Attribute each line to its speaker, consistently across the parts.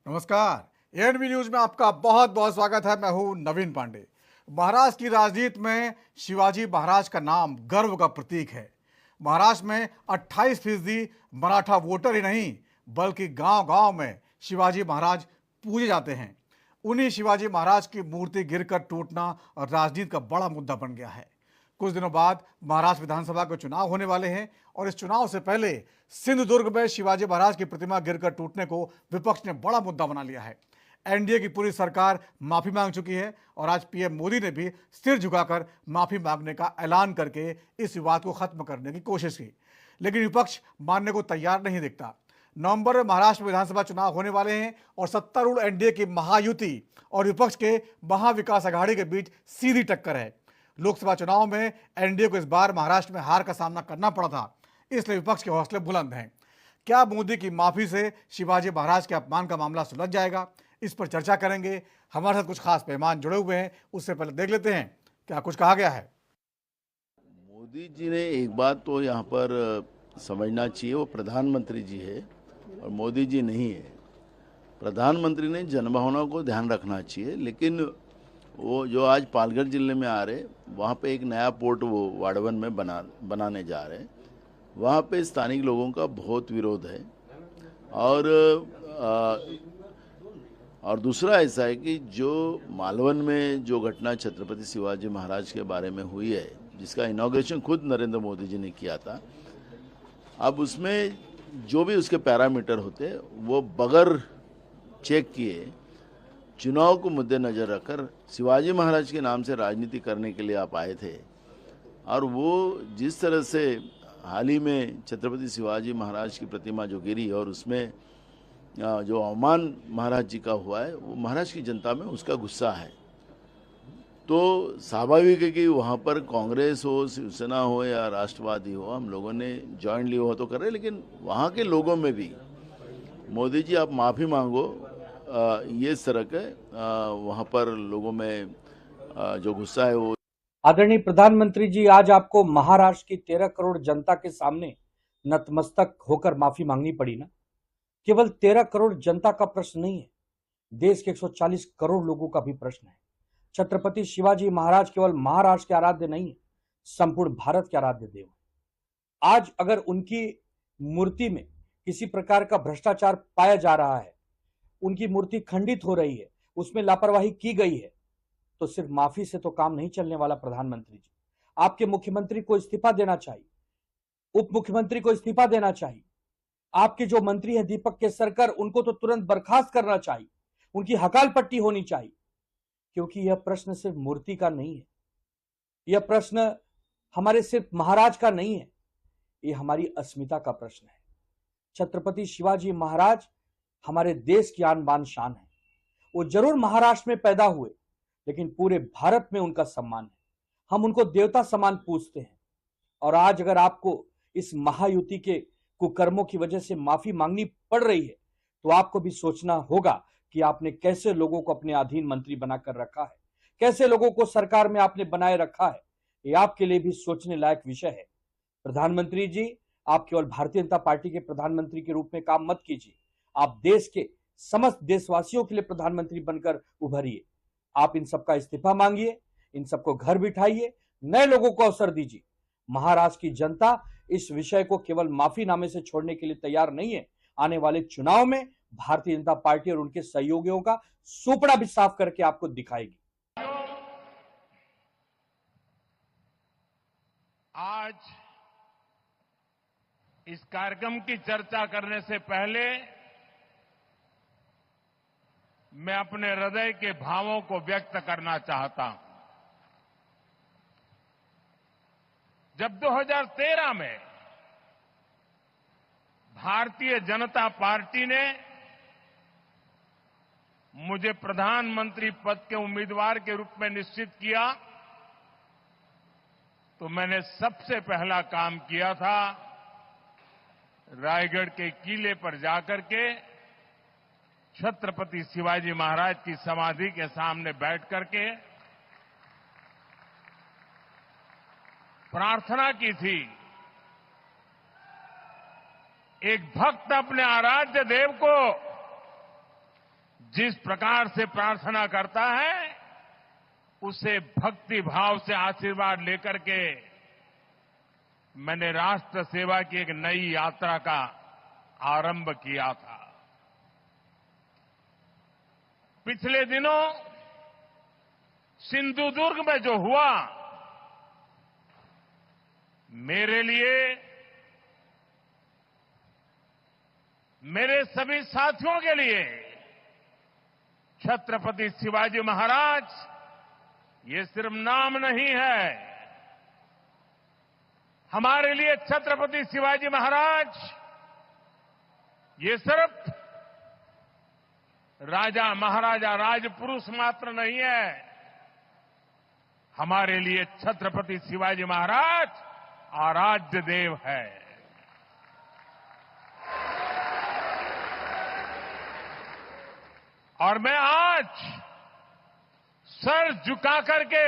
Speaker 1: नमस्कार। ANB news में आपका बहुत बहुत स्वागत है। मैं हूं नवीन पांडे। महाराष्ट्र की राजनीति में शिवाजी महाराज का नाम गर्व का प्रतीक है। महाराष्ट्र में 28% मराठा वोटर ही नहीं बल्कि गांव-गांव में शिवाजी महाराज पूजे जाते हैं। उन्हीं शिवाजी महाराज की मूर्ति गिरकर टूटना और राजनीति का बड़ा मुद्दा बन गया है। कुछ दिनों बाद महाराष्ट्र विधानसभा के चुनाव होने वाले हैं और इस चुनाव से पहले सिंधुदुर्ग में शिवाजी महाराज की प्रतिमा गिरकर टूटने को विपक्ष ने बड़ा मुद्दा बना लिया है। एनडीए की पूरी सरकार माफी मांग चुकी है और आज पीएम मोदी ने भी सिर झुकाकर माफी मांगने का ऐलान करके इस विवाद को खत्म करने की कोशिश की, लेकिन विपक्ष मानने को तैयार नहीं दिखता। नवंबर में महाराष्ट्र में विधानसभा चुनाव होने वाले हैं और सत्तारूढ़ एनडीए की महायुति और विपक्ष के महाविकास अघाड़ी के बीच सीधी टक्कर है। लोकसभा चुनाव में एनडीए को इस बार महाराष्ट्र में हार का सामना करना पड़ा था, इसलिए विपक्ष के हौसले बुलंद हैं। क्या मोदी की माफी से शिवाजी महाराज के अपमान का मामला सुलझ जाएगा? इस पर चर्चा करेंगे। हमारे साथ कुछ खास मेहमान जुड़े हुए हैं। उससे पहले देख लेते हैं क्या कुछ कहा गया है।
Speaker 2: मोदी जी ने एक बात तो यहाँ पर समझना चाहिए, वो प्रधानमंत्री जी है और मोदी जी नहीं है। प्रधानमंत्री ने जनभावना को ध्यान रखना चाहिए, लेकिन वो जो आज पालघर जिले में आ रहे, वहाँ पे एक नया पोर्ट वो वाड़वन में बनाने जा रहे हैं। वहाँ पे स्थानिक लोगों का बहुत विरोध है और दूसरा ऐसा है कि जो मालवन में जो घटना छत्रपति शिवाजी महाराज के बारे में हुई है, जिसका इनॉग्रेशन खुद नरेंद्र मोदी जी ने किया था, अब उसमें जो भी उसके पैरामीटर होते वो बगैर चेक किए चुनाव को मद्देनजर रखकर शिवाजी महाराज के नाम से राजनीति करने के लिए आप आए थे। और वो जिस तरह से हाल ही में छत्रपति शिवाजी महाराज की प्रतिमा जो गिरी और उसमें जो अवमान महाराज जी का हुआ है, वो महाराष्ट्र की जनता में उसका गुस्सा है। तो स्वाभाविक है कि वहाँ पर कांग्रेस हो, शिवसेना हो या राष्ट्रवादी हो, हम लोगों ने जॉइंटली हो तो कर रहे, लेकिन वहाँ के लोगों में भी मोदी जी आप माफ़ी मांगो, ये सरक है। वहाँ पर लोगों में जो गुस्सा है वो।
Speaker 3: आदरणीय प्रधानमंत्री जी, आज आपको महाराष्ट्र की 13 करोड़ जनता के सामने नतमस्तक होकर माफी मांगनी पड़ी ना। केवल 13 करोड़ जनता का प्रश्न नहीं है, देश के 140 करोड़ लोगों का भी प्रश्न है। छत्रपति शिवाजी महाराज केवल महाराष्ट्र के आराध्य नहीं है, संपूर्ण भारत के आराध्य देव है। आज अगर उनकी मूर्ति में किसी प्रकार का भ्रष्टाचार पाया जा रहा है, उनकी मूर्ति खंडित हो रही है, उसमें लापरवाही की गई है, तो सिर्फ माफी से तो काम नहीं चलने वाला। प्रधानमंत्री जी, आपके मुख्यमंत्री को इस्तीफा देना चाहिए, उप मुख्यमंत्री को इस्तीफा देना चाहिए। आपके जो मंत्री हैं दीपक केसरकर, उनको तो तुरंत बर्खास्त करना चाहिए, उनकी हकाल पट्टी होनी चाहिए। क्योंकि यह प्रश्न सिर्फ मूर्ति का नहीं है, यह प्रश्न हमारे सिर्फ महाराज का नहीं है, यह हमारी अस्मिता का प्रश्न है। छत्रपति शिवाजी महाराज हमारे देश की आन बान शान है। वो जरूर महाराष्ट्र में पैदा हुए, लेकिन पूरे भारत में उनका सम्मान है। हम उनको देवता समान पूजते हैं। और आज अगर आपको इस महायुति के कुकर्मों की वजह से माफी मांगनी पड़ रही है, तो आपको भी सोचना होगा कि आपने कैसे लोगों को अपने अधीन मंत्री बनाकर रखा है, कैसे लोगों को सरकार में आपने बनाए रखा है। ये आपके लिए भी सोचने लायक विषय है। प्रधानमंत्री जी, आप केवल भारतीय जनता पार्टी के प्रधानमंत्री के रूप में काम मत कीजिए, आप देश के समस्त देशवासियों के लिए प्रधानमंत्री बनकर उभरिए। आप इन सबका इस्तीफा मांगिए, इन सबको घर बिठाइए, नए लोगों को अवसर दीजिए। महाराष्ट्र की जनता इस विषय को केवल माफीनामे से छोड़ने के लिए तैयार नहीं है। आने वाले चुनाव में भारतीय जनता पार्टी और उनके सहयोगियों का सुपड़ा भी साफ करके आपको दिखाएगी।
Speaker 4: आज इस कार्यक्रम की चर्चा करने से पहले मैं अपने हृदय के भावों को व्यक्त करना चाहता हूं। जब 2013 में भारतीय जनता पार्टी ने मुझे प्रधानमंत्री पद के उम्मीदवार के रूप में निश्चित किया, तो मैंने सबसे पहला काम किया था रायगढ़ के किले पर जाकर के छत्रपति शिवाजी महाराज की समाधि के सामने बैठ करके प्रार्थना की थी। एक भक्त अपने आराध्य देव को जिस प्रकार से प्रार्थना करता है उसे भक्ति भाव से आशीर्वाद लेकर के मैंने राष्ट्र सेवा की एक नई यात्रा का आरंभ किया था। पिछले दिनों सिंधुदुर्ग में जो हुआ, मेरे लिए, मेरे सभी साथियों के लिए छत्रपति शिवाजी महाराज ये सिर्फ नाम नहीं है। हमारे लिए छत्रपति शिवाजी महाराज ये सिर्फ राजा महाराजा राजपुरुष मात्र नहीं है। हमारे लिए छत्रपति शिवाजी महाराज आराध्य देव है। और मैं आज सर झुका करके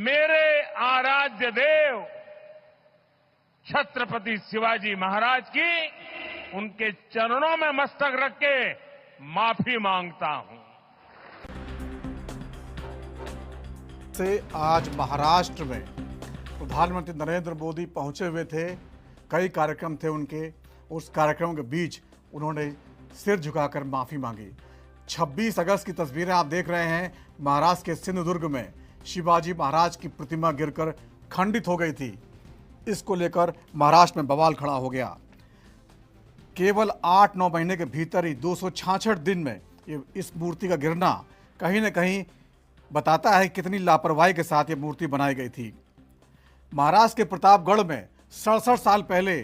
Speaker 4: मेरे आराध्य देव छत्रपति शिवाजी महाराज की उनके चरणों में मस्तक रख के माफी मांगता हूं।
Speaker 1: से आज महाराष्ट्र में प्रधानमंत्री नरेंद्र मोदी पहुंचे हुए थे। कई कार्यक्रम थे उनके, उस कार्यक्रम के बीच उन्होंने सिर झुकाकर माफी मांगी। 26 अगस्त की तस्वीरें आप देख रहे हैं। महाराष्ट्र के सिंधुदुर्ग में शिवाजी महाराज की प्रतिमा गिरकर खंडित हो गई थी। इसको लेकर महाराष्ट्र में बवाल खड़ा हो गया। केवल 8-9 महीने के भीतर ही 266 दिन में इस मूर्ति का गिरना कहीं न कहीं बताता है कितनी लापरवाही के साथ ये मूर्ति बनाई गई थी। महाराष्ट्र के प्रतापगढ़ में 67 साल पहले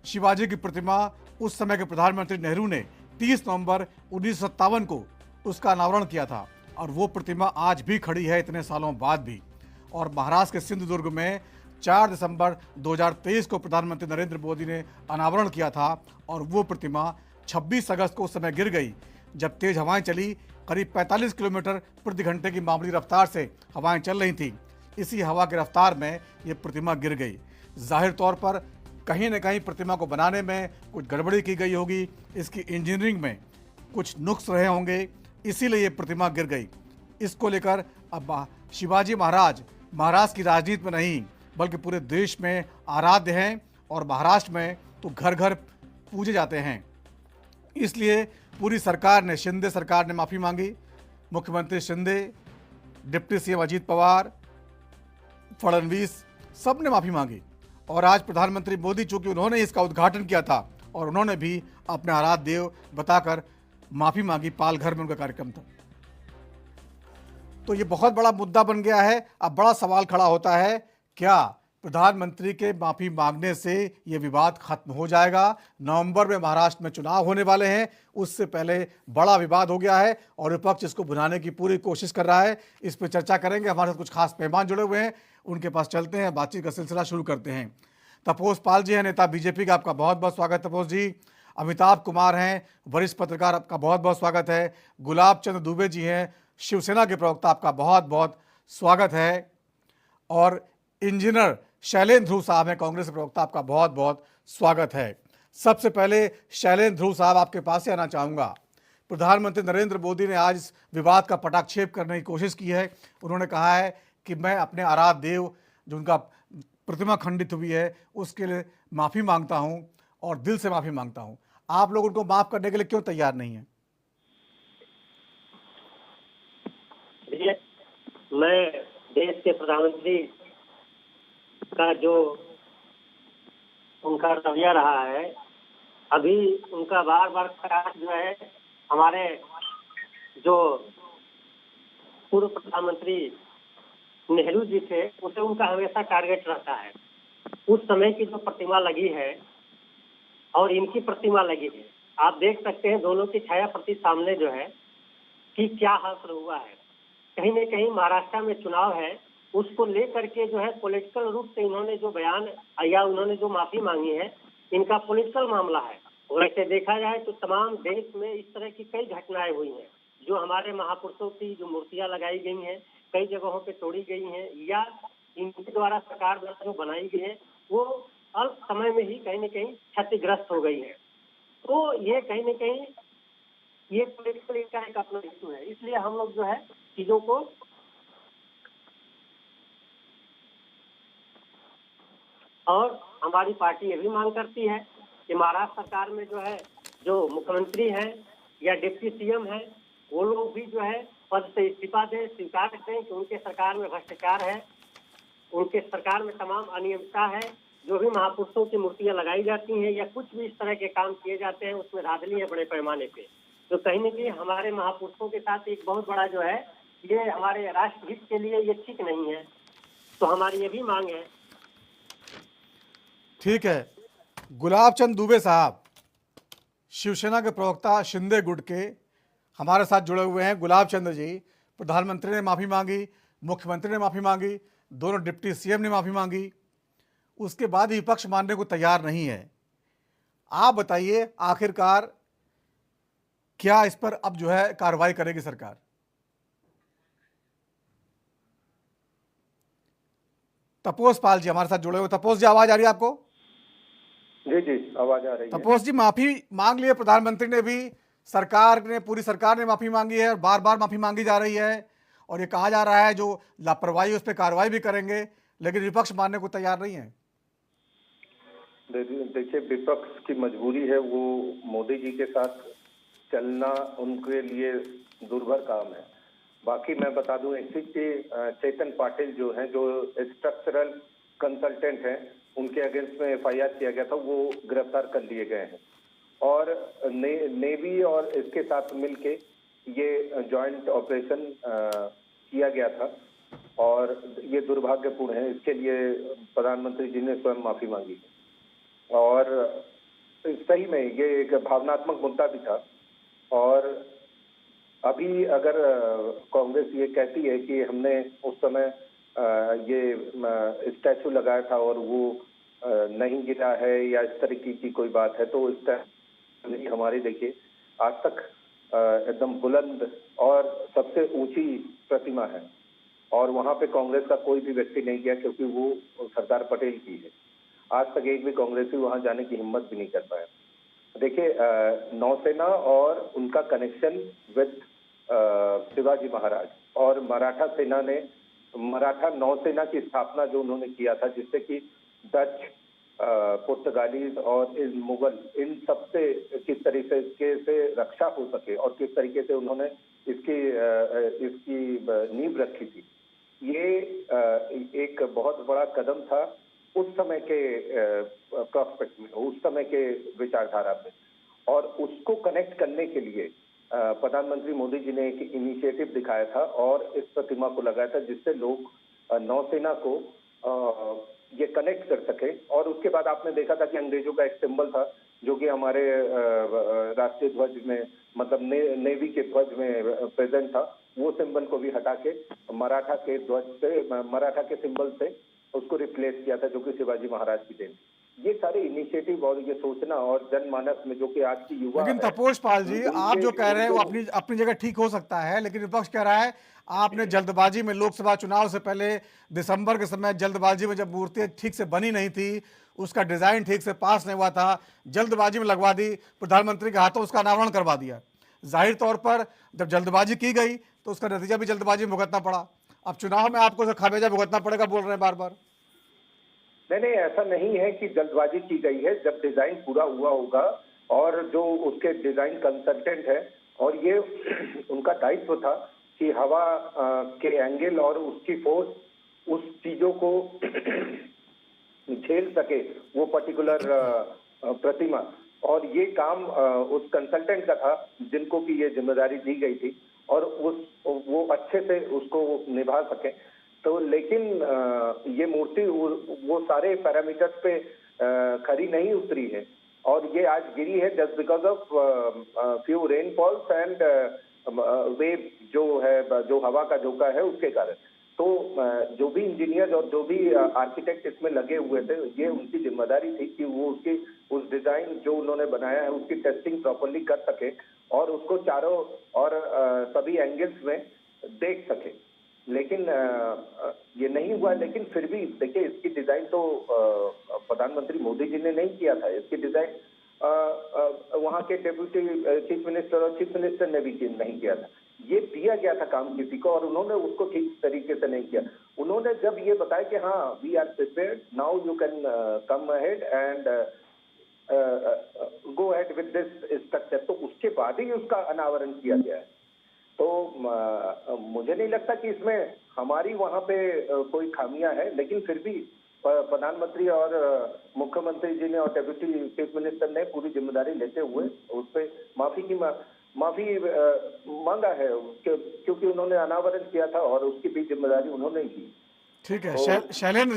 Speaker 1: शिवाजी की प्रतिमा उस समय के प्रधानमंत्री नेहरू ने 30 नवंबर 1957 को उसका अनावरण किया था और वो प्रतिमा आज भी खड़ी है इतने सालों बाद भी। और महाराष्ट्र के सिंधुदुर्ग में 4 दिसंबर 2023 को प्रधानमंत्री नरेंद्र मोदी ने अनावरण किया था और वो प्रतिमा 26 अगस्त को उस समय गिर गई जब तेज हवाएं चली। करीब 45 किलोमीटर प्रति घंटे की मामूली रफ्तार से हवाएं चल रही थी। इसी हवा की रफ्तार में ये प्रतिमा गिर गई। जाहिर तौर पर कहीं न कहीं प्रतिमा को बनाने में कुछ गड़बड़ी की गई होगी, इसकी इंजीनियरिंग में कुछ नुक्स रहे होंगे, इसीलिए ये प्रतिमा गिर गई। इसको लेकर अब शिवाजी महाराज महाराष्ट्र की राजनीति में नहीं बल्कि पूरे देश में आराध्य हैं और महाराष्ट्र में तो घर घर पूजे जाते हैं। इसलिए पूरी सरकार ने, शिंदे सरकार ने माफ़ी मांगी। मुख्यमंत्री शिंदे, डिप्टी सीएम अजीत पवार, फडणवीस, सब ने माफ़ी मांगी। और आज प्रधानमंत्री मोदी, चूंकि उन्होंने इसका उद्घाटन किया था और उन्होंने भी अपने आराध्य देव बताकर माफ़ी मांगी। पालघर में उनका कार्यक्रम था। तो ये बहुत बड़ा मुद्दा बन गया है। अब बड़ा सवाल खड़ा होता है, क्या प्रधानमंत्री के माफ़ी मांगने से ये विवाद खत्म हो जाएगा? नवंबर में महाराष्ट्र में चुनाव होने वाले हैं, उससे पहले बड़ा विवाद हो गया है और विपक्ष इसको भुनाने की पूरी कोशिश कर रहा है। इस पर चर्चा करेंगे। हमारे साथ कुछ खास मेहमान जुड़े हुए हैं, उनके पास चलते हैं, बातचीत का सिलसिला शुरू करते हैं। तपोस पाल जी हैं, नेता बीजेपी का, आपका बहुत बहुत स्वागत तपोस जी। अमिताभ कुमार हैं, वरिष्ठ पत्रकार, आपका बहुत बहुत स्वागत है। गुलाब चंद दुबे जी हैं, शिवसेना के प्रवक्ता, आपका बहुत बहुत स्वागत है। और इंजीनियर शैलेंद्र ध्रुव साहब हैं, कांग्रेस के प्रवक्ता, आपका बहुत बहुत स्वागत है। सबसे पहले शैलेंद्र ध्रुव साहब, आपके पास से आना चाहूँगा। प्रधानमंत्री नरेंद्र मोदी ने आज इस विवाद का पटाक्षेप करने की कोशिश की है। उन्होंने कहा है कि मैं अपने आराध्य देव, जो उनका प्रतिमा खंडित हुई है, उसके लिए माफ़ी मांगता हूँ और दिल से माफ़ी मांगता हूँ। आप लोग उनको माफ़ करने के लिए क्यों तैयार नहीं हैं?
Speaker 5: मैं देश के प्रधानमंत्री का जो उनका रवैया रहा है, अभी उनका बार बार प्रयास जो है, हमारे जो पूर्व प्रधानमंत्री नेहरू जी थे, उसे उनका हमेशा टारगेट रहता है। उस समय की जो प्रतिमा लगी है और इनकी प्रतिमा लगी है, आप देख सकते हैं दोनों की छाया प्रति सामने जो है कि क्या हासिल हुआ है। कहीं न कहीं महाराष्ट्र में चुनाव है, उसको लेकर के जो है पॉलिटिकल रूप से इन्होंने जो बयान या उन्होंने जो माफी मांगी है, इनका पॉलिटिकल मामला है। वैसे देखा जाए तो तमाम देश में इस तरह की कई घटनाएं हुई हैं, जो हमारे महापुरुषों की जो मूर्तियां लगाई गई हैं, कई जगहों पे तोड़ी गई हैं या इनके द्वारा सरकार द्वारा जो बनाई गई है, वो अल्प समय में ही कहीं न कहीं क्षतिग्रस्त हो गई है। तो ये कहीं न कहीं ये पॉलिटिकल इनका एक अपना इशू है, इसलिए हम लोग जो है चीजों को और हमारी पार्टी ये भी मांग करती है कि महाराष्ट्र सरकार में जो है जो मुख्यमंत्री हैं या डिप्टी सीएम हैं वो लोग भी जो है पद से इस्तीफा दें, स्वीकार करें कि उनके सरकार में भ्रष्टाचार है, उनके सरकार में तमाम अनियमितता है, जो भी महापुरुषों की मूर्तियां लगाई जाती हैं या कुछ भी इस तरह के काम किए जाते हैं उसमें धांधली है बड़े पैमाने पे। तो कहीं न कहीं हमारे महापुरुषों के साथ एक बहुत बड़ा जो है ये हमारे राष्ट्रहित के लिए ये ठीक नहीं है। तो हमारी ये भी मांग है।
Speaker 1: ठीक है। गुलाब चंद दुबे साहब, शिवसेना के प्रवक्ता शिंदे गुट के हमारे साथ जुड़े हुए हैं। गुलाब चंद जी, प्रधानमंत्री ने माफ़ी मांगी, मुख्यमंत्री ने माफ़ी मांगी, दोनों डिप्टी सीएम ने माफ़ी मांगी, उसके बाद विपक्ष मानने को तैयार नहीं है। आप बताइए आखिरकार क्या इस पर अब जो है कार्रवाई करेगी सरकार? तपोस पाल जी हमारे साथ जुड़े हुए। तपोस जी, आवाज आ रही है आपको?
Speaker 6: जी जी, आवाज आ रही है।
Speaker 1: तपोस जी, माफी मांग ली है प्रधानमंत्री ने भी, सरकार ने, पूरी सरकार ने माफी मांगी है और बार बार माफी मांगी जा रही है और ये कहा जा रहा है जो लापरवाही उस पर कार्रवाई भी करेंगे, लेकिन विपक्ष मानने को तैयार नहीं है।
Speaker 6: देखिए, विपक्ष की मजबूरी है, वो मोदी जी के साथ चलना उनके लिए दुर्भर काम है। बाकी मैं बता दूं ऐसी कि चेतन पाटिल जो हैं, जो स्ट्रक्चरल कंसल्टेंट हैं, उनके अगेंस्ट में एफआईआर किया गया था, वो गिरफ्तार कर लिए गए हैं और नेवी और इसके साथ मिलके ये जॉइंट ऑपरेशन किया गया था और ये दुर्भाग्यपूर्ण है। इसके लिए प्रधानमंत्री जी ने स्वयं माफी मांगी और सही में ये एक भावनात्मक मुद्दा भी था। और अभी अगर कांग्रेस ये कहती है कि हमने उस समय ये स्टैचू लगाया था और वो नहीं गिरा है या इस तरीके की कोई बात है, तो इस तरह हमारी देखिए आज तक एकदम बुलंद और सबसे ऊंची प्रतिमा है और वहां पे कांग्रेस का कोई भी व्यक्ति नहीं गया क्योंकि वो सरदार पटेल की है। आज तक एक भी कांग्रेसी वहां जाने की हिम्मत भी नहीं कर पाया। देखिए, नौसेना और उनका कनेक्शन विद शिवाजी महाराज और मराठा सेना ने, मराठा नौसेना की स्थापना जो उन्होंने किया था, जिससे कि डच, पुर्तगालीज और इन मुगल, इन सब से किस तरीके से रक्षा हो सके और किस तरीके से उन्होंने इसकी नींव रखी थी, ये एक बहुत बड़ा कदम था उस समय के प्रोस्पेक्ट में, उस समय के विचारधारा में। और उसको कनेक्ट करने के लिए प्रधानमंत्री मोदी जी ने एक इनिशिएटिव दिखाया था और इस प्रतिमा को लगाया था, जिससे लोग नौसेना को ये कनेक्ट कर सके। और उसके बाद आपने देखा था कि अंग्रेजों का एक सिंबल था जो कि हमारे राष्ट्रीय ध्वज में, मतलब नेवी के ध्वज में प्रेजेंट था, वो सिंबल को भी हटा के मराठा के ध्वज से, मराठा के सिंबल से उसको रिप्लेस किया था, जो कि शिवाजी महाराज की देन। ये सारे इनिशिएटिव और ये सोचना और जनमानस में जो कि आज की युवा,
Speaker 1: लेकिन तपोस पाल जी, आप जो कह रहे हैं वो अपनी जगह ठीक हो सकता है, लेकिन विपक्ष कह रहा है आपने जल्दबाजी में, लोकसभा चुनाव से पहले दिसंबर के समय जल्दबाजी में, जब मूर्ति ठीक से बनी नहीं थी, उसका डिजाइन ठीक से पास नहीं हुआ था, जल्दबाजी में लगवा दी, प्रधानमंत्री के हाथों उसका अनावरण करवा दिया। जाहिर तौर पर जब जल्दबाजी की गई तो उसका नतीजा भी जल्दबाजी में भुगतना पड़ा। अब चुनाव में आपको खामियाजा भुगतना पड़ेगा, बोल रहे हैं बार बार।
Speaker 6: नहीं, ऐसा नहीं है कि जल्दबाजी की गई है। जब डिजाइन पूरा हुआ होगा और जो उसके डिजाइन कंसल्टेंट है, और ये उनका दायित्व था कि हवा के एंगल और उसकी फोर्स उस चीजों को झेल सके, वो पर्टिकुलर प्रतिमा, और ये काम उस कंसल्टेंट का था जिनको की ये जिम्मेदारी दी गई थी और वो अच्छे से उसको निभा सके। तो लेकिन ये मूर्ति वो सारे पैरामीटर्स पे खरी नहीं उतरी है और ये आज गिरी है just because of few rainfalls and wave जो है, जो हवा का झोंका है उसके कारण। तो जो भी इंजीनियर और जो भी आर्किटेक्ट इसमें लगे हुए थे, ये उनकी जिम्मेदारी थी कि वो उसकी उस डिजाइन जो उन्होंने बनाया है उसकी टेस्टिंग प्रॉपर्ली कर सके और उसको चारों और सभी एंगल्स में देख सके। लेकिन ये नहीं हुआ। लेकिन फिर भी देखिए, इसकी डिजाइन तो प्रधानमंत्री मोदी जी ने नहीं किया था, इसकी डिजाइन वहाँ के डेप्यूटी चीफ मिनिस्टर और चीफ मिनिस्टर ने भी नहीं किया था। ये दिया गया था काम किसी को और उन्होंने उसको ठीक तरीके से नहीं किया। उन्होंने जब ये बताया कि हाँ we are prepared, now you can come ahead and go ahead with this structure, तो उसके बाद ही उसका अनावरण किया गया है। तो मुझे नहीं लगता कि इसमें हमारी वहां पे कोई खामियां है, लेकिन फिर भी प्रधानमंत्री और मुख्यमंत्री जी ने और डेप्यूटी चीफ मिनिस्टर ने पूरी जिम्मेदारी लेते हुए उस पर माफी मांगा है, क्योंकि उन्होंने अनावरण किया था और उसकी भी जिम्मेदारी उन्होंने की।
Speaker 1: ठीक है। शैलेंद्र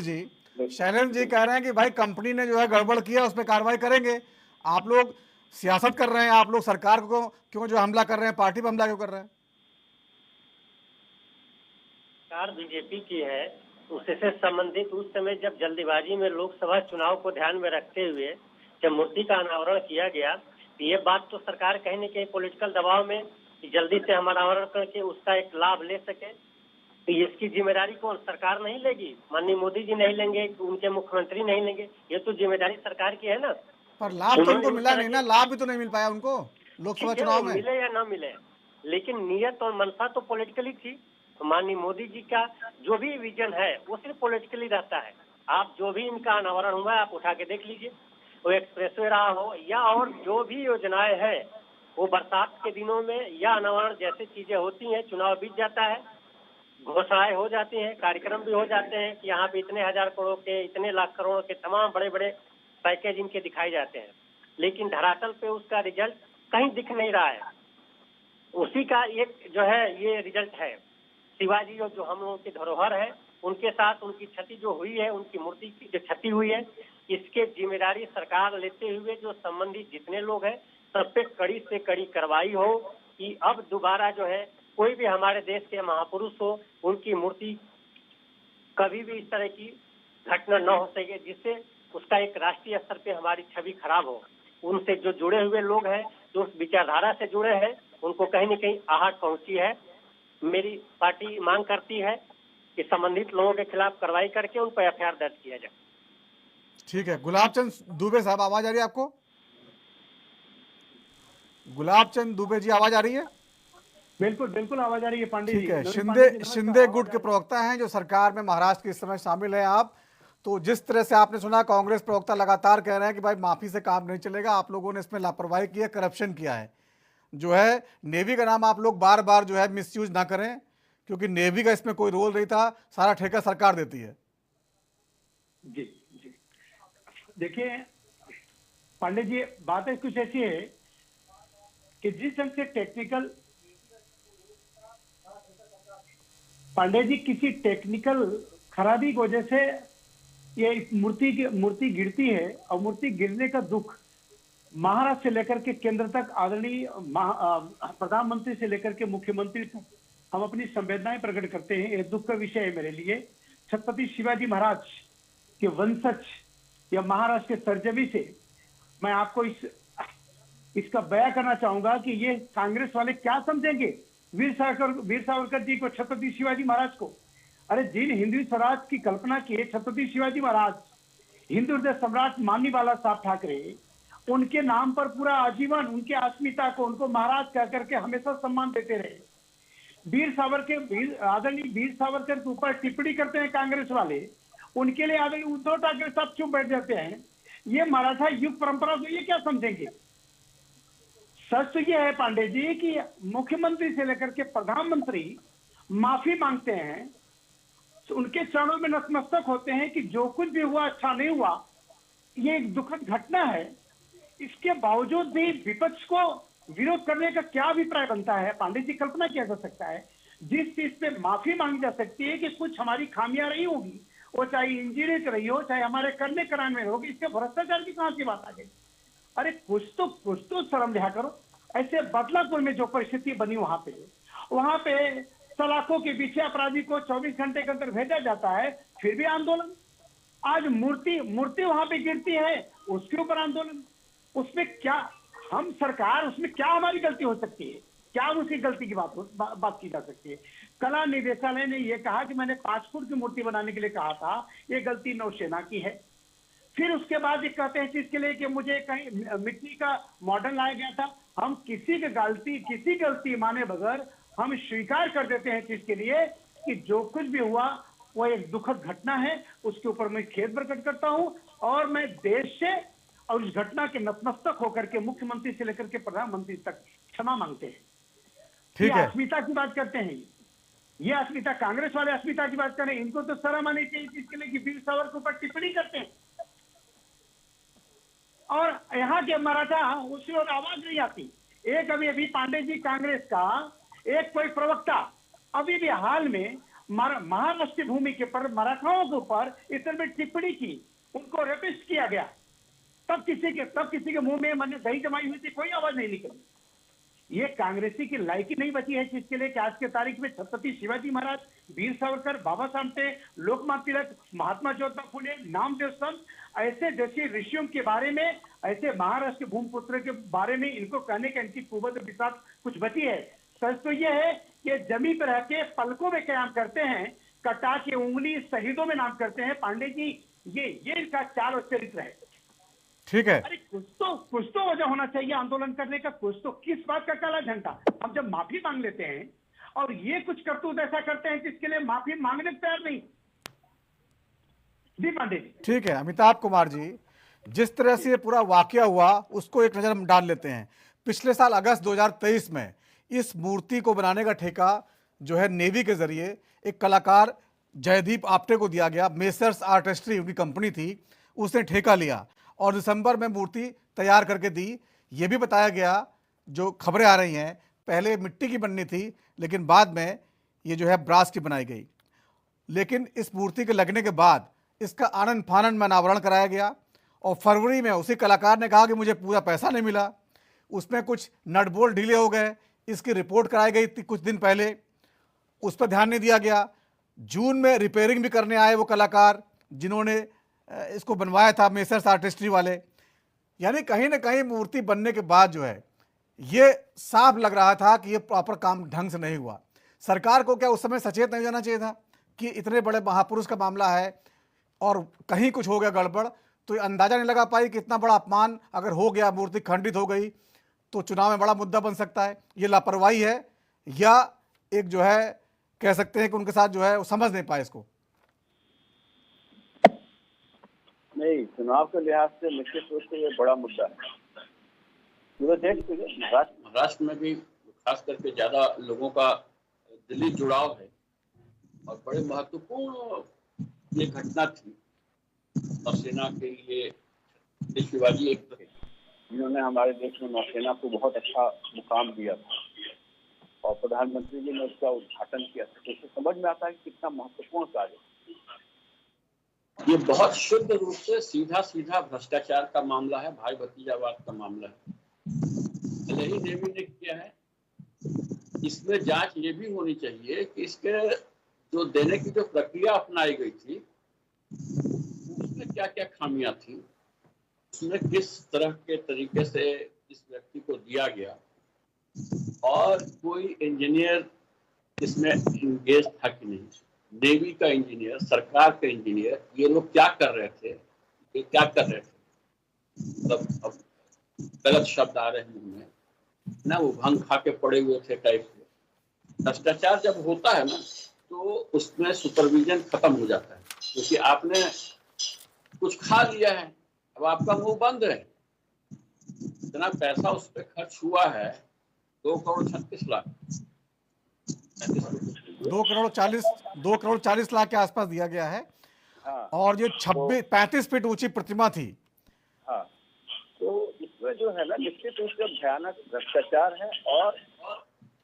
Speaker 1: जी कह रहे हैं कि भाई कंपनी ने जो है गड़बड़ किया, उस पर कार्रवाई करेंगे। आप लोग सियासत कर रहे हैं, आप लोग सरकार को क्यों जो हमला कर रहे हैं, पार्टी पर हमला क्यों कर रहे हैं?
Speaker 5: सरकार बीजेपी की है, उससे संबंधित उस समय जब जल्दीबाजी में लोकसभा चुनाव को ध्यान में रखते हुए जब मूर्ति का अनावरण किया गया, ये बात तो सरकार कहीं न कहीं पॉलिटिकल दबाव में जल्दी से हम अनावरण करके उसका एक लाभ ले सके, तो इसकी जिम्मेदारी कौन? सरकार नहीं लेगी, माननीय मोदी जी नहीं लेंगे, उनके मुख्यमंत्री नहीं लेंगे, ये तो जिम्मेदारी सरकार की है ना।
Speaker 1: पर लाभ तो उनको मिला नहीं ना, लाभ भी तो नहीं मिल पाया उनको लोकसभा चुनाव में।
Speaker 5: मिले या ना मिले, लेकिन नियत और मनसा तो पॉलिटिकली थी। माननीय मोदी जी का जो भी विजन है वो सिर्फ पॉलिटिकली रहता है। आप जो भी इनका अनावरण हुआ है आप उठा के देख लीजिए, वो एक्सप्रेसवे रहा हो या और जो भी योजनाएं हैं, वो बरसात के दिनों में या अनावरण जैसे चीजें होती हैं, चुनाव बीत जाता है, घोषणाएं हो जाती हैं, कार्यक्रम भी हो जाते हैं कि यहाँ पे इतने हजार करोड़ के, इतने लाख करोड़ के तमाम बड़े बड़े पैकेज इनके दिखाए जाते हैं, लेकिन धरातल पे उसका रिजल्ट कहीं दिख नहीं रहा है। उसी का एक जो है ये रिजल्ट है। शिवाजी जो हम लोगों की धरोहर है, उनके साथ उनकी क्षति जो हुई है, उनकी मूर्ति की जो क्षति हुई है, इसके जिम्मेदारी सरकार लेते हुए जो संबंधित जितने लोग हैं सब पे कड़ी से कड़ी कार्रवाई हो कि अब दोबारा जो है कोई भी हमारे देश के महापुरुष हो, उनकी मूर्ति कभी भी इस तरह की घटना न हो सके, जिससे उसका एक राष्ट्रीय स्तर पे हमारी छवि खराब हो। उनसे जो जुड़े हुए लोग हैं, जो उस विचारधारा से जुड़े हैं, उनको कहीं न कहीं आहट पहुंची है। मेरी पार्टी मांग करती है कि संबंधित लोगों के खिलाफ कार्रवाई करके उन पर एफआईआर दर्ज किया जाए।
Speaker 1: ठीक है। गुलाब चंद दुबे साहब, आवाज आ रही है आपको? गुलाब चंद दुबे जी, आवाज आ रही है?
Speaker 7: बिल्कुल बिल्कुल आवाज आ रही है पांडे जी।
Speaker 1: ठीक है। शिंदे गुट के प्रवक्ता हैं जो सरकार में महाराष्ट्र के इस समय शामिल हैं आप। तो जिस तरह से आपने सुना, कांग्रेस प्रवक्ता लगातार कह रहे हैं कि भाई माफी से काम नहीं चलेगा, आप लोगों ने इसमें लापरवाही की है, करप्शन किया है। जो है नेवी का नाम आप लोग बार बार जो है मिसयूज ना करें, क्योंकि नेवी का इसमें कोई रोल नहीं था, सारा ठेका सरकार देती है।
Speaker 7: जी जी, देखिए पांडे जी, बात है कुछ ऐसी है कि जिस ढंग से टेक्निकल, पांडे जी किसी टेक्निकल खराबी की वजह से ये मूर्ति गिरती है, और मूर्ति गिरने का दुख महाराष्ट्र से लेकर के केंद्र तक, आदरणीय प्रधानमंत्री से लेकर के मुख्यमंत्री तक हम अपनी संवेदनाएं प्रकट करते हैं। ये दुख का विषय है मेरे लिए। छत्रपति शिवाजी महाराज के वंशज या महाराष्ट्र के सर्जवी से मैं आपको इसका बयां करना चाहूंगा कि ये कांग्रेस वाले क्या समझेंगे वीर सावरकर जी को, छत्रपति शिवाजी महाराज को। अरे जिन हिंदू स्वराज की कल्पना की है छत्रपति शिवाजी महाराज, हिंदू हृदय सम्राट माननी वाला साहब ठाकरे, उनके नाम पर पूरा आजीवन उनके अस्मिता को, उनको महाराज कह करके हमेशा सम्मान देते रहे। आदरणीय वीर सावरकर के ऊपर टिप्पणी करते हैं कांग्रेस वाले, उनके लिए आदरणीय उद्धव ठाकरे साहब चुप बैठ जाते हैं। ये मराठा युग परंपरा को ये क्या समझेंगे? सच तो ये है पांडे जी कि मुख्यमंत्री से लेकर के प्रधानमंत्री माफी मांगते हैं, तो उनके चरणों में नतमस्तक होते हैं कि जो कुछ भी हुआ अच्छा नहीं हुआ, ये एक दुखद घटना है। इसके बावजूद भी विपक्ष को विरोध करने का क्या अभिप्राय बनता है? पांडे जी, कल्पना किया जा सकता है जिस चीज पे माफी मांगी जा सकती है कि कुछ हमारी खामियां रही होगी, वो चाहे इंजीनियर रही हो, चाहे हमारे करने कराने में होगी, इसके भ्रष्टाचार की कहां की बात आ गई? अरे कुछ तो शर्म लिया करो। ऐसे बदलापुर में जो परिस्थिति बनी, वहां पे सलाखों के पीछे अपराधी को 24 घंटे के अंदर भेजा जाता है, फिर भी आंदोलन। आज मूर्ति वहां पे गिरती है, उसके ऊपर आंदोलन। उसमें क्या हम सरकार, उसमें क्या हमारी गलती हो सकती है? क्या उसकी गलती की बात की जा सकती है? कला निदेशालय ने यह कहा कि मैंने 5 फुट की मूर्ति बनाने के लिए कहा था, ये गलती नौसेना की है। फिर उसके बाद ये कहते हैं इसके लिए कि मुझे कहीं मिट्टी का मॉडल लाया गया था। हम किसी की गलती माने बगैर हम स्वीकार कर देते हैं चीज के लिए कि जो कुछ भी हुआ वो एक दुखद घटना है, उसके ऊपर मैं खेद प्रकट करता हूं और मैं देश से और उस घटना के नतमस्तक होकर के मुख्यमंत्री से लेकर के प्रधानमंत्री तक क्षमा मांगते हैं।
Speaker 1: ठीक
Speaker 7: ये
Speaker 1: है।
Speaker 7: अस्मिता की बात करते हैं, ये अस्मिता, कांग्रेस वाले अस्मिता की बात करें, इनको तो शर्म आनी चाहिए इसके लिए कि वीर सावरकर के ऊपर टिप्पणी करते हैं और यहाँ के मराठा उसी और आवाज नहीं आती। एक अभी पांडे जी कांग्रेस का एक कोई प्रवक्ता अभी भी हाल में महाराष्ट्र की भूमि के पर मराठाओं के ऊपर इस तरह में टिप्पणी की, उनको रेपिस्ट किया गया, तब किसी के मुंह में मैंने दही जमाई हुई थी, कोई आवाज नहीं निकली। ये कांग्रेसी की लायकी नहीं बची है जिसके लिए कि आज के तारीख में छत्रपति शिवाजी महाराज, वीर सावरकर, बाबा साहब थे, लोकमान्य तिलक, महात्मा ज्योतिबा फुले, नामदेव संत, ऐसे जैसे ऋषियों के बारे में, ऐसे महाराष्ट्र के भूमिपुत्र के बारे में इनको कहने का इनकी कुवत विश्वास कुछ बची है। सच तो यह है कि जमीन पर रह के पलकों में कयाम करते हैं, कटा के उंगली शहीदों में नाम करते हैं। पांडे जी ये इनका चाल और चरित्र है।
Speaker 1: ठीक है।
Speaker 7: अरे कुछ तो वजह होना चाहिए आंदोलन करने का, कुछ तो, किस बात का काला झंडा? हम जब माफी मांग लेते हैं और ये कुछ करतूत ऐसा करते हैं जिसके लिए माफी मांगने को तैयार नहीं। जी पांडे जी।
Speaker 1: ठीक है अमिताभ कुमार जी, जिस तरह से ये पूरा वाकया हुआ उसको एक नज़र हम डाल लेते हैं। पिछले साल अगस्त 2023 में इस मूर्ति को बनाने का ठेका जो है नेवी के जरिए एक कलाकार जयदीप आप्टे को दिया गया। मेसर्स आर्टिस्ट्री उनकी कंपनी थी, उसने ठेका लिया और दिसंबर में मूर्ति तैयार करके दी। ये भी बताया गया, जो खबरें आ रही हैं, पहले मिट्टी की बननी थी लेकिन बाद में ये जो है ब्रास की बनाई गई। लेकिन इस मूर्ति के लगने के बाद इसका आनन फानन में अनावरण कराया गया और फरवरी में उसी कलाकार ने कहा कि मुझे पूरा पैसा नहीं मिला, उसमें कुछ नट बोल्ट ढीले हो गए, इसकी रिपोर्ट कराई गई थी कुछ दिन पहले, उस पर ध्यान नहीं दिया गया। जून में रिपेयरिंग भी करने आए वो कलाकार जिन्होंने इसको बनवाया था, मेसर्स आर्टिस्ट्री वाले। यानी कहीं ना कहीं मूर्ति बनने के बाद जो है ये साफ लग रहा था कि ये प्रॉपर काम ढंग से नहीं हुआ। सरकार को क्या उस समय सचेत नहीं जाना चाहिए था कि इतने बड़े महापुरुष का मामला है और कहीं कुछ हो गया गड़बड़, तो ये अंदाज़ा नहीं लगा पाई कि इतना बड़ा अपमान अगर हो गया, मूर्ति खंडित हो गई तो चुनाव में बड़ा मुद्दा बन सकता है। ये लापरवाही है या एक जो है कह सकते हैं कि उनके साथ जो है वो समझ नहीं पाए इसको?
Speaker 8: नहीं, चुनाव के लिहाज से निश्चित रूप से ये बड़ा मुद्दा है। पूरे देश के महाराष्ट्र में भी खास करके ज्यादा लोगों का दिली जुड़ाव है और बड़े महत्वपूर्ण ये घटना थी नौसेना के लिए। शिवाजी एक थे जिन्होंने हमारे देश में नौसेना को बहुत अच्छा मुकाम दिया था और प्रधानमंत्री जी ने उसका उद्घाटन किया था, तो इससे समझ में आता है कि कितना महत्वपूर्ण कार्य। ये बहुत शुद्ध रूप से सीधा भ्रष्टाचार का मामला है, भाई भतीजावाद का मामला है। भले ही नेवी ने किया है, इसमें जांच ये भी होनी चाहिए कि इसके जो देने की जो प्रक्रिया अपनाई गई थी उसमें क्या क्या खामियां थी, उसमें किस तरह के तरीके से इस व्यक्ति को दिया गया और कोई इंजीनियर इसमें इंगेज था कि नहीं, नेवी का इंजीनियर, सरकार का इंजीनियर, ये लोग क्या कर रहे थे, ये क्या कर रहे थे। मतलब अब गलत शब्द आ रहे हैं मुंह में ना, वो भंग खा के पड़े हुए थे टाइप के। भ्रष्टाचार जब होता है ना तो उसमें सुपरविजन खत्म हो जाता है, क्योंकि आपने कुछ खा लिया है, अब आपका मुंह बंद है। इतना पैसा उस पर खर्च हुआ है, 2,36,00,000
Speaker 1: 2 करोड़ 40 लाख के आसपास दिया गया है।
Speaker 8: हाँ,
Speaker 1: और जो 35 फीट ऊंची प्रतिमा थी।
Speaker 8: हाँ, तो इसमें जो है ना निश्चित रूप से भयानक भ्रष्टाचार है और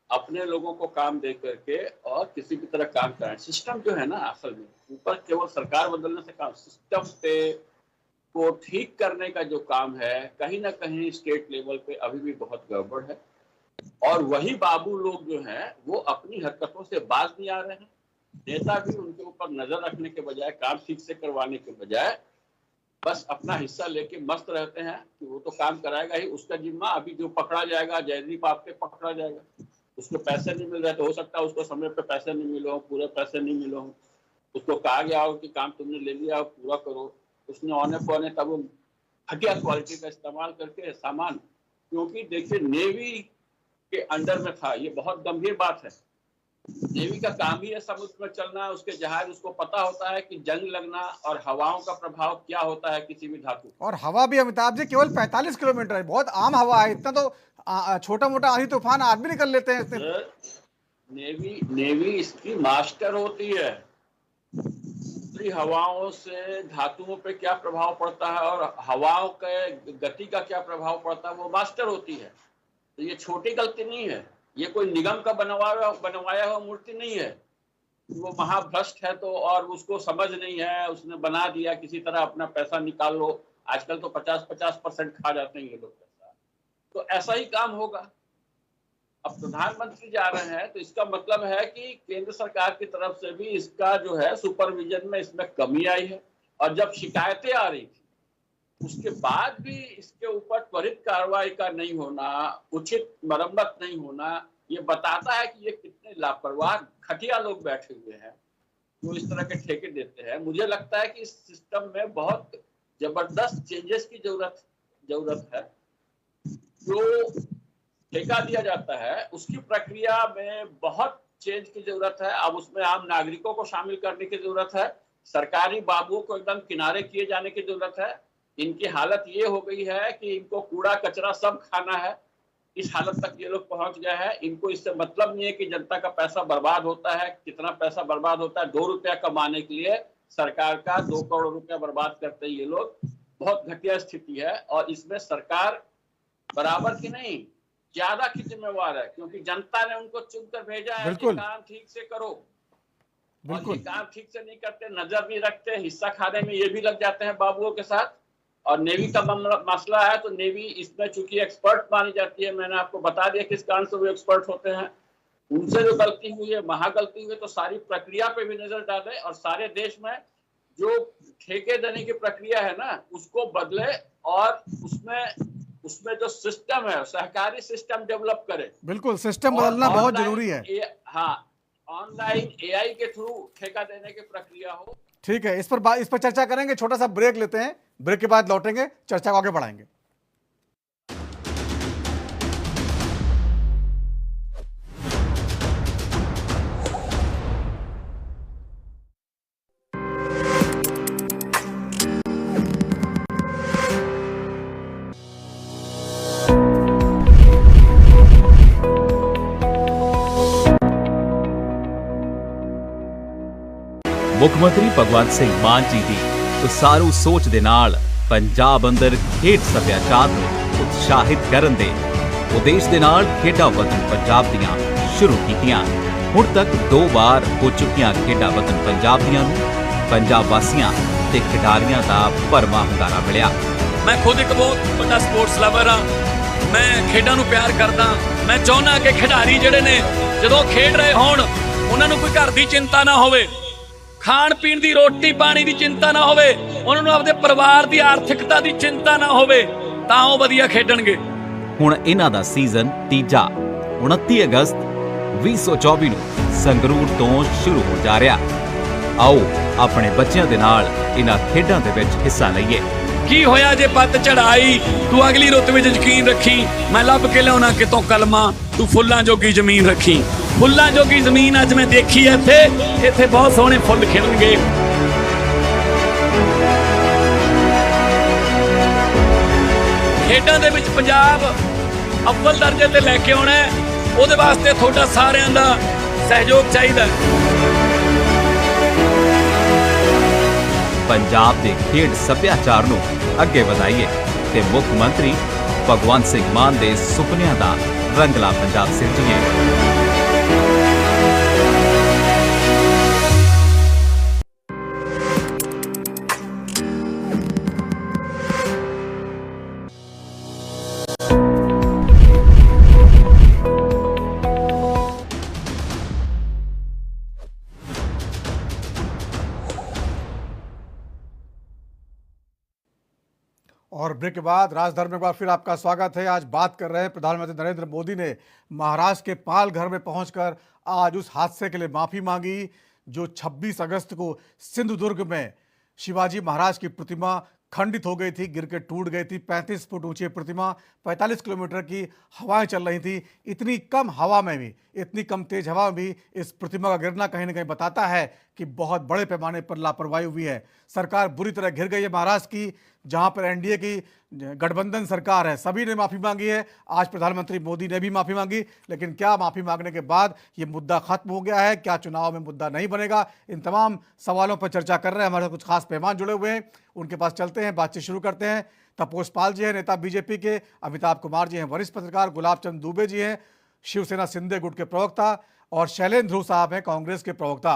Speaker 8: अपने लोगों को काम दे करके और किसी भी तरह काम कराएं। सिस्टम जो है ना, असल में ऊपर केवल सरकार बदलने से काम, सिस्टम पे को ठीक करने का जो काम है कहीं ना कहीं स्टेट लेवल पे अभी भी बहुत गड़बड़ है। और वही बाबू लोग जो हैं वो अपनी हरकतों से बाज नहीं आ रहे हैं। नेता भी उनके ऊपर नजर रखने के बजाय, काम ठीक से करवाने के बजाय बस अपना हिस्सा लेके मस्त रहते हैं कि वो तो काम कराएगा ही, उसका जिम्मा अभी जो पकड़ा जाएगा, जयदीप आपके पकड़ा जाएगा, उसको पैसे नहीं मिल रहे तो हो सकता है उसको समय पे पैसे नहीं मिले हो, पूरे पैसे नहीं मिले हो, उसको कहा गया हो कि काम तुमने ले लिया पूरा करो, उसने औने पौने तब वो घटिया क्वालिटी का इस्तेमाल करके सामान, क्योंकि देखिए नेवी के अंडर में था, ये बहुत गंभीर बात है। नेवी का काम ही है समुद्र में चलना, उसके जहाज, उसको पता होता है कि जंग लगना और हवाओं का प्रभाव क्या होता है किसी भी धातु।
Speaker 1: और हवा भी अमिताभ जी केवल 45 किलोमीटर है, बहुत आम हवा है। इतना तो छोटा मोटा आंधी तूफान आदमी निकल लेते हैं इतने।
Speaker 8: नेवी इसकी मास्टर होती है। ऊपरी हवाओं से धातुओं पे क्या प्रभाव पड़ता है और हवाओं के गति का क्या प्रभाव पड़ता है, वो मास्टर होती है। तो ये छोटी गलती नहीं है, ये कोई निगम का बनवाया हुआ मूर्ति नहीं है। वो महाभ्रष्ट है तो, और उसको समझ नहीं है, उसने बना दिया किसी तरह अपना पैसा निकाल लो। आजकल तो 50% खा जाते हैं ये लोग पैसा, तो ऐसा ही काम होगा। अब प्रधानमंत्री जा रहे हैं तो इसका मतलब है कि केंद्र सरकार की तरफ से भी इसका जो है सुपरविजन में इसमें कमी आई है। और जब शिकायतें आ रही थी उसके बाद भी इसके ऊपर त्वरित कार्रवाई का नहीं होना, उचित मरम्मत नहीं होना, ये बताता है कि ये कितने लापरवाह घटिया लोग बैठे हुए हैं जो इस तरह के ठेके देते हैं। मुझे लगता है कि इस सिस्टम में बहुत जबरदस्त चेंजेस की जरूरत है। जो ठेका दिया जाता है उसकी प्रक्रिया में बहुत चेंज की जरूरत है। अब उसमें आम नागरिकों को शामिल करने की जरूरत है, सरकारी बाबुओं को एकदम किनारे किए जाने की जरूरत है। इनकी हालत ये हो गई है कि इनको कूड़ा कचरा सब खाना है, इस हालत तक ये लोग पहुंच गए हैं। इनको इससे मतलब नहीं है कि जनता का पैसा बर्बाद होता है, कितना पैसा बर्बाद होता है। 2 रुपया कमाने के लिए सरकार का 2 करोड़ रुपया बर्बाद करते हैं ये लोग। बहुत घटिया स्थिति है और इसमें सरकार बराबर की नहीं, ज्यादा की जिम्मेवार है, क्योंकि जनता ने उनको चुनकर भेजा है कि काम ठीक से करो। और ये काम ठीक से नहीं करते, नजर नहीं रखते, हिस्सा खाने में ये भी लग जाते हैं बाबुओं के साथ। और नेवी का मसला है तो नेवी इसमें चूंकि एक्सपर्ट मानी जाती है, मैंने आपको बता दिया किस कारण से वो एक्सपर्ट होते हैं। उनसे जो गलती हुई है, महागलती हुई है, तो सारी प्रक्रिया पे भी नजर डाले और सारे देश में जो ठेके देने की प्रक्रिया है ना उसको बदले और उसमें जो सिस्टम है, सहकारी सिस्टम डेवलप करे।
Speaker 1: बिल्कुल, सिस्टम बदलना बहुत जरूरी है।
Speaker 8: हाँ, ऑनलाइन एआई के थ्रू ठेका देने की प्रक्रिया हो।
Speaker 1: ठीक है, इस पर चर्चा करेंगे। छोटा सा ब्रेक लेते हैं, ब्रेक के बाद लौटेंगे, चर्चा को आगे बढ़ाएंगे।
Speaker 9: ਮੁੱਖ ਮੰਤਰੀ ਭਗਵੰਤ ਸਿੰਘ ਮਾਨ ਜੀ ਦੀ ਉਸਾਰੂ ਸੋਚ ਦੇ ਨਾਲ ਪੰਜਾਬ ਅੰਦਰ ਖੇਡ ਸੱਭਿਆਚਾਰ ਨੂੰ ਉਤਸ਼ਾਹਿਤ ਕਰਨ ਦੇ ਉਦੇਸ਼ ਦੇ ਨਾਲ ਖੇਡਾਂ ਵਤਨ ਪੰਜਾਬ ਦੀਆਂ ਸ਼ੁਰੂ ਕੀਤੀਆਂ। ਹੁਣ ਤੱਕ 2 ਵਾਰ ਹੋ ਚੁੱਕੀਆਂ ਖੇਡਾਂ ਵਤਨ ਪੰਜਾਬ ਦੀਆਂ ਨੂੰ ਪੰਜਾਬ ਵਾਸੀਆਂ ਤੇ ਖਿਡਾਰੀਆਂ ਦਾ ਭਰਵਾਂ ਹੁੰਗਾਰਾ ਮਿਲਿਆ।
Speaker 10: ਮੈਂ ਖੁਦ ਇੱਕ ਬਹੁਤ ਵੱਡਾ ਸਪੋਰਟਸ ਲਵਰ ਹਾਂ, ਮੈਂ ਖੇਡਾਂ ਨੂੰ ਪਿਆਰ ਕਰਦਾ। ਮੈਂ ਚਾਹੁੰਦਾ ਕਿ ਖਿਡਾਰੀ ਜਿਹੜੇ ਨੇ ਜਦੋਂ ਖੇਡ ਰਹੇ ਹੋਣ ਉਹਨਾਂ ਨੂੰ ਕੋਈ ਘਰ ਦੀ ਚਿੰਤਾ ਨਾ ਹੋਵੇ, ਖਾਣ ਪੀਣ ਦੀ ਰੋਟੀ ਪਾਣੀ ਦੀ ਚਿੰਤਾ ਨਾ ਹੋਵੇ, ਉਹਨਾਂ ਨੂੰ ਆਪਣੇ ਪਰਿਵਾਰ ਦੀ ਆਰਥਿਕਤਾ ਦੀ ਚਿੰਤਾ ਨਾ ਹੋਵੇ, ਤਾਂ ਉਹ ਵਧੀਆ ਖੇਡਣਗੇ।
Speaker 9: ਹੁਣ ਇਹਨਾਂ ਦਾ ਸੀਜ਼ਨ ਤੀਜਾ 29 ਅਗਸਤ 2024 ਨੂੰ ਸੰਗਰੂਰ ਤੋਂ ਸ਼ੁਰੂ ਹੋ ਜਾ ਰਿਹਾ। ਆਓ ਆਪਣੇ ਬੱਚਿਆਂ ਦੇ ਨਾਲ ਇਹਨਾਂ ਖੇਡਾਂ ਦੇ ਵਿੱਚ ਹਿੱਸਾ ਲਈਏ।
Speaker 10: ਕੀ ਹੋਇਆ ਜੇ ਪੱਤ ਚੜਾਈ, ਤੂੰ ਅਗਲੀ ਰੁੱਤ ਵਿੱਚ ਯਕੀਨ ਰੱਖੀ, ਮੈਂ ਲੱਭ ਕੇ ਲਿਆਉਣਾ ਕਿਤੋਂ ਕਲਮਾਂ, ਤੂੰ ਫੁੱਲਾਂ ਜੋਗੀ ਜ਼ਮੀਨ ਰੱਖੀ। ਫੁੱਲਾਂ ਜੋਗੀ ਜ਼ਮੀਨ ਅੱਜ ਮੈਂ ਦੇਖੀ ਇੱਥੇ ਬਹੁਤ ਸੋਹਣੇ ਫੁੱਲ ਖਿੜਨਗੇ। ਖੇਡਾਂ ਦੇ ਵਿੱਚ ਪੰਜਾਬ ਅਵਲ ਦਰਜੇ ਤੇ ਲੈ ਕੇ ਆਉਣਾ, ਉਹਦੇ ਵਾਸਤੇ ਤੁਹਾਡਾ ਸਾਰਿਆਂ ਦਾ ਸਹਿਯੋਗ ਚਾਹੀਦਾ।
Speaker 9: ਪੰਜਾਬ ਦੇ ਖੇਡ ਸੱਭਿਆਚਾਰ ਨੂੰ ਅੱਗੇ ਵਧਾਈਏ ਤੇ ਮੁੱਖ ਮੰਤਰੀ ਭਗਵੰਤ ਸਿੰਘ ਮਾਨ ਦੇ ਸੁਪਨਿਆਂ ਦਾ ਰੰਗਲਾ ਪੰਜਾਬ ਸਿਰਜੀਏ।
Speaker 1: और ब्रेक के बाद राजधर में एक बार फिर आपका स्वागत है। आज बात कर रहे हैं, प्रधानमंत्री नरेंद्र मोदी ने महाराष्ट्र के पालघर में पहुंचकर आज उस हादसे के लिए माफ़ी मांगी जो 26 अगस्त को सिंधुदुर्ग में शिवाजी महाराज की प्रतिमा खंडित हो गई थी, गिर के टूट गई थी। 35 फुट ऊंची प्रतिमा, 45 किलोमीटर की हवाएं चल रही थी। इतनी कम हवा में भी, इतनी कम तेज हवा में भी इस प्रतिमा का गिरना कहीं ना कहीं बताता है कि बहुत बड़े पैमाने पर लापरवाही हुई है। सरकार बुरी तरह घिर गई है महाराष्ट्र की, जहां पर एनडीए की गठबंधन सरकार है। सभी ने माफ़ी मांगी है, आज प्रधानमंत्री मोदी ने भी माफ़ी मांगी, लेकिन क्या माफ़ी मांगने के बाद ये मुद्दा खत्म हो गया है? क्या चुनाव में मुद्दा नहीं बनेगा? इन तमाम सवालों पर चर्चा कर रहे हैं। हमारे कुछ खास मेहमान जुड़े हुए हैं, उनके पास चलते हैं, बातचीत शुरू करते हैं। तपोस पाल जी हैं, नेता बीजेपी के। अमिताभ कुमार जी हैं, वरिष्ठ पत्रकार। गुलाब चंद दुबे जी हैं, शिवसेना सिंधे गुट के प्रवक्ता। और शैलेंद्र ध्रुव साहब हैं, कांग्रेस के प्रवक्ता।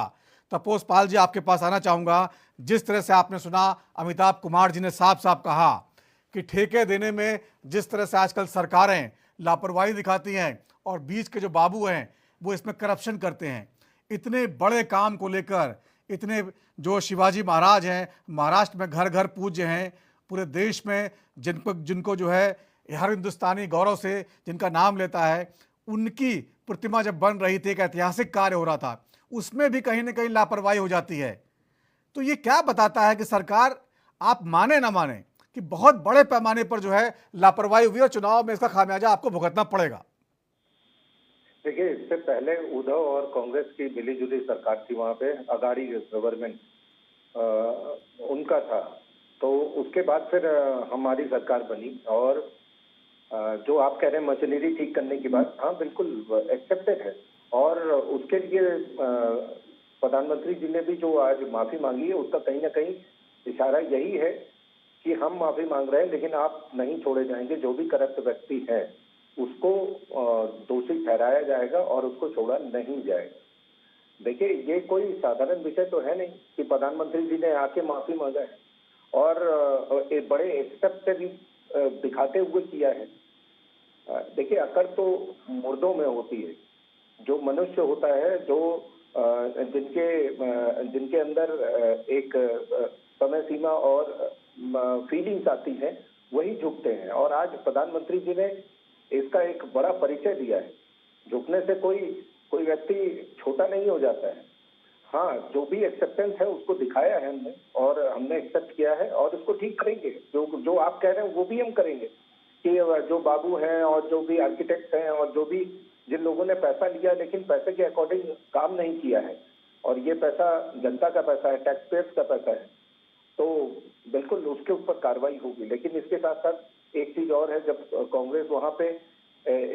Speaker 1: तपोस पाल जी, आपके पास आना चाहूँगा। जिस तरह से आपने सुना, अमिताभ कुमार जी ने साफ साफ कहा कि ठेके देने में जिस तरह से आजकल सरकारें लापरवाही दिखाती हैं और बीच के जो बाबू हैं वो इसमें करप्शन करते हैं। इतने बड़े काम को लेकर, इतने जो शिवाजी महाराज हैं, महाराष्ट्र में घर घर पूज्य हैं, पूरे देश में जिनको जो है हर हिंदुस्तानी गौरव से जिनका नाम लेता है, उनकी प्रतिमा जब बन रही थी, एक ऐतिहासिक कार्य हो रहा था, उसमें भी कहीं ना कहीं लापरवाही हो जाती है। तो ये क्या बताता है कि सरकार, आप माने ना माने, कि बहुत बड़े पैमाने पर जो है लापरवाही हुई और चुनाव में इसका खामियाजा आपको भुगतना पड़ेगा।
Speaker 6: देखिए, इससे पहले उद्धव और कांग्रेस की मिलीजुली सरकार थी, वहां पे अगाड़ी गवर्नमेंट उनका था। तो उसके बाद फिर हमारी सरकार बनी और जो आप कह रहे हैं मशीनरी ठीक करने की बात, हाँ बिल्कुल एक्सेप्टेड है। और उसके लिए प्रधानमंत्री जी ने भी जो आज माफी मांगी है, उसका कहीं ना कहीं इशारा यही है कि हम माफी मांग रहे हैं, लेकिन आप नहीं छोड़े जाएंगे। जो भी करप्ट व्यक्ति है उसको दोषी ठहराया जाएगा और उसको छोड़ा नहीं जाएगा। देखिए, ये कोई साधारण विषय तो है नहीं कि प्रधानमंत्री जी ने आके माफी मांगा है और एक बड़े एक्सेप्टेड दिखाते हुए किया है। देखिए, अकड़ तो मुर्दों में होती है। जो मनुष्य होता है, जो जिनके अंदर एक समय सीमा और फीलिंग्स आती हैं, वही झुकते हैं। और आज प्रधानमंत्री जी ने इसका एक बड़ा परिचय दिया है। झुकने से कोई व्यक्ति छोटा नहीं हो जाता है। हाँ, जो भी एक्सेप्टेंस है उसको दिखाया है हमने, और हमने एक्सेप्ट किया है और उसको ठीक करेंगे। जो आप कह रहे हैं वो भी हम करेंगे कि जो बाबू हैं और जो भी आर्किटेक्ट हैं और जो भी जिन लोगों ने पैसा लिया लेकिन पैसे के अकॉर्डिंग काम नहीं किया है, और ये पैसा जनता का पैसा है, टैक्स पेयर्स का पैसा है, तो बिल्कुल उसके ऊपर कार्रवाई होगी। लेकिन इसके साथ साथ एक चीज और है, जब कांग्रेस वहां पे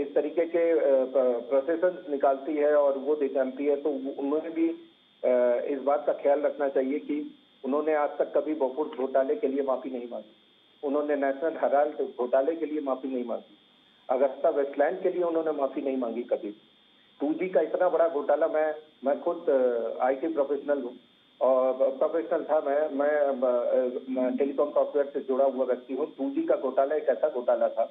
Speaker 6: इस तरीके के प्रोसेशन निकालती है और वो निकालती है, तो उन्होंने भी इस बात का ख्याल रखना चाहिए कि उन्होंने आज तक कभी बोफोर्स घोटाले के लिए माफी नहीं मांगी, उन्होंने नेशनल हेराल्ड घोटाले के लिए माफी नहीं मांगी, अगस्ता वेस्टलैंड के लिए उन्होंने माफी नहीं मांगी कभी। 2G का इतना बड़ा घोटाला, मैं खुद IT प्रोफेशनल हूँ और प्रोफेशनल था, मैं टेलीकॉम सॉफ्टवेयर से जुड़ा हुआ व्यक्ति हूँ। 2G का घोटाला एक ऐसा घोटाला था